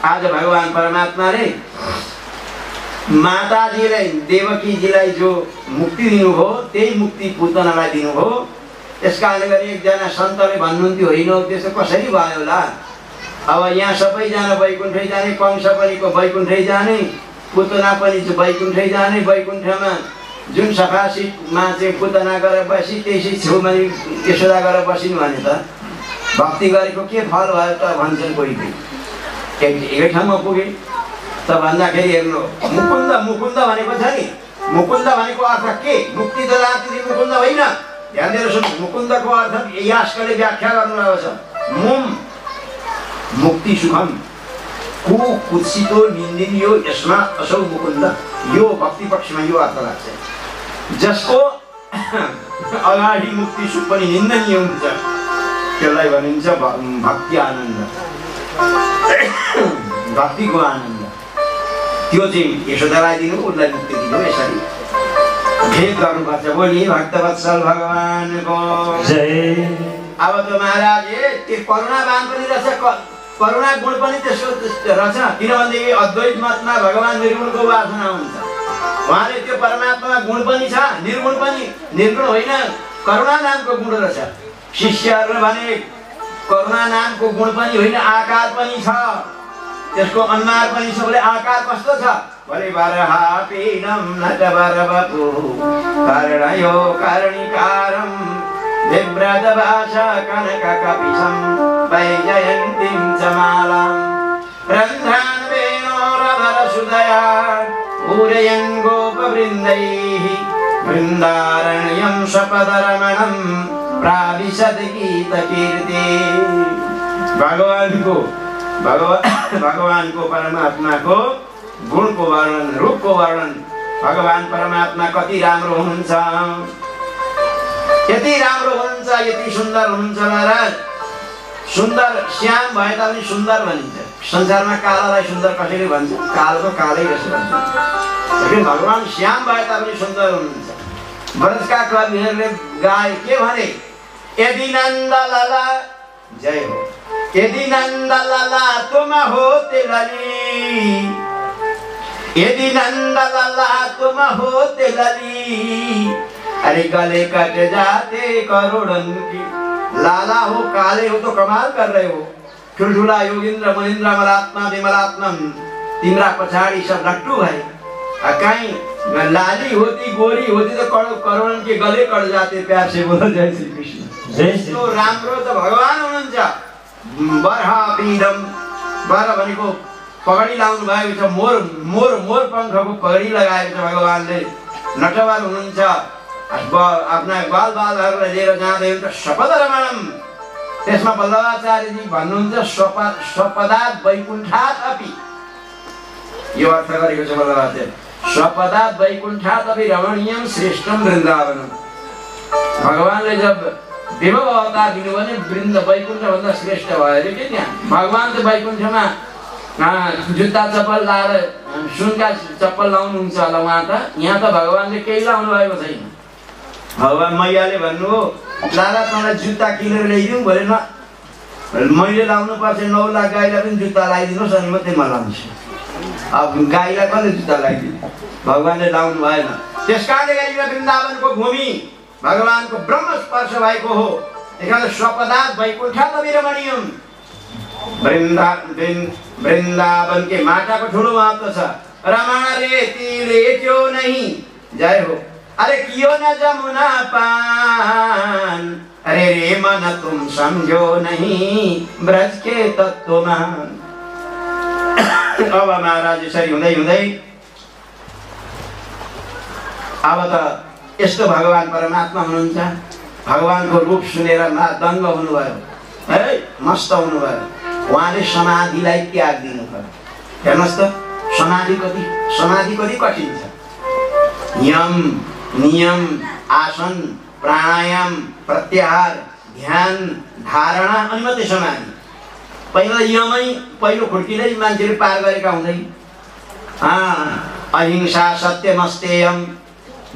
आज भगवान परमात्माले माताजीलाई देवकीजीलाई जो मुक्ति दिनुभयो त्यही मुक्ति पुतनालाई दिनुभयो। यसकारणले गरी एकजना सन्तले भन्नुहुन्थ्यो होइन त्यसो कसरी भयो होला? अब यहाँ सबैजना वैकुण्ठै जाने, कंस पनि वैकुण्ठै जाने, पुतना पनि वैकुण्ठै जाने। वैकुण्ठमा जुन सफा सिटमा चाहिँ पुतना गरेर बसी त्यसै छेउमा यशोदा गरेर बसिनु भने त भक्ति गरेको के फल भयो त भन्छन् कोही कोही। एकै ठाउँमा पुगे त भन्दाखेरि हेर्नु मुकुन्द, मुकुन्द भनेको छ नि, मुकुन्द भनेको अर्थ के? मुक्ति ददाति मुकुन्द होइन। ध्यान दिएर सुन्नु, मुकुन्दको अर्थ यास्कले व्याख्या गर्नुभएको छ। मुम मुक्ति सुखम कु कुत्सितो निन्दिनियो यस्मात् असौ मुकुन्द। यो भक्ति पक्षमा यो अर्थ लाग्छ। जसको अगाडि मुक्ति सुख पनि निन्दनीय हुन्छ त्यसलाई भनिन्छ भक्ति आनन्द, भक्तिको आनन्द। त्यो चाहिँ यशोदालाई दिनु, उसलाई मुक्ति दिनु। यसरी भेद गर्नुपर्छ। बोली भक्तवत्सल भगवानको जय। अब त महाराज त्यो करुणावान पनि रहेछ, करुणा गुण पनि त्यसको रहेछ। किनभनेदेखि अद्वैत मतमा भगवान निर्गुणको उपासना हुन्छ। उहाँले त्यो परमात्मामा गुण पनि छ, निर्गुण पनि। निर्गुण होइन, करुणा नामको गुण रहेछ। शिष्यहरूले भने करुणा नामको गुण पनि होइन, आकार पनि छ, त्यसको अनुहार पनि छ। बोले आकार कस्तो छ? बोले वरहापीनम नटवरवपु कर्णयो कर्णिकारम विव्रतभाषा कनककपिशं वैजयन्तीं च मालां रन्ध्रान् वेणोरवरसुधया पूरयन् गोपवृन्दैः वृन्दारण्यं सपदरमणं प्राविशद गीतकीर्ति। भगवानको परमात्माको गुणको वर्णन, रूपको वर्णन, भगवान परमात्मा कति राम्रो हुनुहुन्छ, यति राम्रो हुनुहुन्छ, यति सुन्दर हुनुहुन्छ। महाराज सुन्दर श्याम भए तापनि सुन्दर भनिन्छ। संसारमा कालालाई सुन्दर कसैले भन्छ? कालो कालै रहेछ भन्छ। लेकिन भगवान श्याम भए तापनि सुन्दर हुनुहुन्छ। ब्रजका कविहरूले गाए के भने? यदि नन्दलाला जय हो, यदि नन्दलाला तुम होते लली, यदि नन्दलाला तुम होते लली, अरे गले कट जाते करोड़न की। लाला हो, काले हो तो कमाल कर रहे हो। ठुलठुला योगिन्द्र महेन्द्र मलात्मा विमलात्मा तिम्रा पछाड़ी सब लट्टू है। कहीं लाली होती, गोरी होती तो करोड़न के गले कट जाते। प्यार से बोलो जय श्री कृष्ण। तो राम्रो त भगवान हुनुहुन्छ। वरहापीनम, वर भनेको पगडी लाउनु भएको छ। मोर मोर मोर पंखको पगडी लगाएको छ भगवानले। नटवर हुनुहुन्छ। आफ्ना बाल बालहरूलाई लिएर जाँदै हुन्छ। शपथ रमणम, त्यसमा वल्लभाचार्यजी भन्नुहुन्छ स्वपदात् वैकुण्ठात् अपि। यो अर्थ गरेको छ वल्लभाचार्य। स्वपदात् वैकुण्ठात् अपि रमणीयम श्रेष्ठम वृन्दावनम। भगवानले जब विभव अवतार दिनु भने वृन्द वैकुण्ठ भन्दा श्रेष्ठ भयो अरे के? त्यहाँ भगवान त वैकुण्ठमा जुत्ता चप्पल लाएर सुनका चप्पल लाउनुहुन्छ होला उहाँ त। यहाँ त भगवानले केही लाउनु भएको छैन। भगवान मैयाले भन्नु हो लाला तँलाई जुत्ता किनेर ल्याइदिउँ भने न, मैले लाउनु पर्छ 9 लाख गाईलाई पनि जुत्ता लगाइदिनुहोस् अनि मात्रै म लाउँछु। अब गाईलाई कसले जुत्ता लगाइदिनु? भगवानले लाउनु भएन। त्यसकारणले गर्दा वृन्दावनको भूमि भगवानको ब्रह्म स्पर्श भएको हो। त्यसकारण स्वपदात् वैकुण्ठात् अपि रमणीयम। वृन्दावन के माटाको ठुलो महत्व छ। रमण रे तिले त्यो नहीं जय हो। अरे कियो न जमुना पान, अरे रे मन तुम समझो नहीं ब्रज के तत्वमान। अब महाराज यसरी हुँदै हुँदै अब त यस्तो भगवान परमात्मा हुनुहुन्छ। भगवानको रूप सुनेर दङ्ग हुनुभयो, है मस्त हुनुभयो। उहाँले समाधिलाई त्याग दिनु पर्यो। हेर्नुहोस् त समाधि कति कठिन छ। यम नियम आसन प्राणायाम प्रत्याहार ध्यान धारणा अनि मात्रै समाधि। पहिला यमै पहिलो खुड्किँदै मान्छेले पार गरेका हुँदैन। अहिंसा सत्यमस्तेयम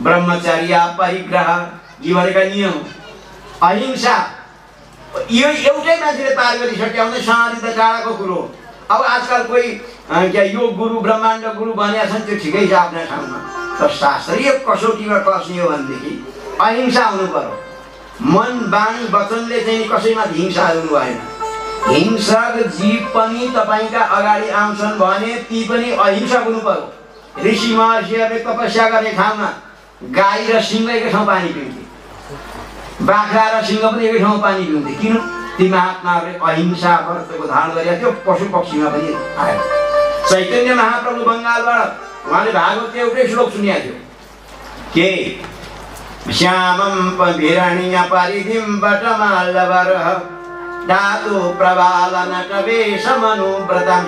ब्रह्मचर्य परिग्रह यी भनेका नियम। अहिंसा यो एउटै मान्छेले पार गरिसक्यो भने समाधि त टाढाको कुरो। अब आजकल कोही योग गुरु ब्रह्माण्ड गुरु भनेका छन्, त्यो ठिकै छ आफ्ना ठाउँमा। तर शास्त्रीय कसौटीमा कस्ने हो भनेदेखि अहिंसा हुनु पर्यो। मन बाणी वचनले चाहिँ कसैमा हिंसा हुनु भएन। हिंसक जीव पनि तपाईँका अगाडि आउँछन् भने ती पनि अहिंसक हुनु पर्यो। ऋषि महर्षिहरूले तपस्या गर्ने ठाउँमा गाई र सिंह एकै ठाउँ पानी पिउँथे, बाख्रा र सिंह पनि एकै ठाउँ पानी पिउँथे। किन? ती महात्माहरूले अहिंसा व्रतको धारण गरेका थियो। पशु पक्षीमा पनि आयो। चैतन्य महाप्रभु बङ्गालबाट उहाँले भागवतको एउटै श्लोक सुनेको थियो के श्यामम भिरणीय परिधिम बटमाल्लवरः धातु प्रबाल नटवेश मनुव्रतम्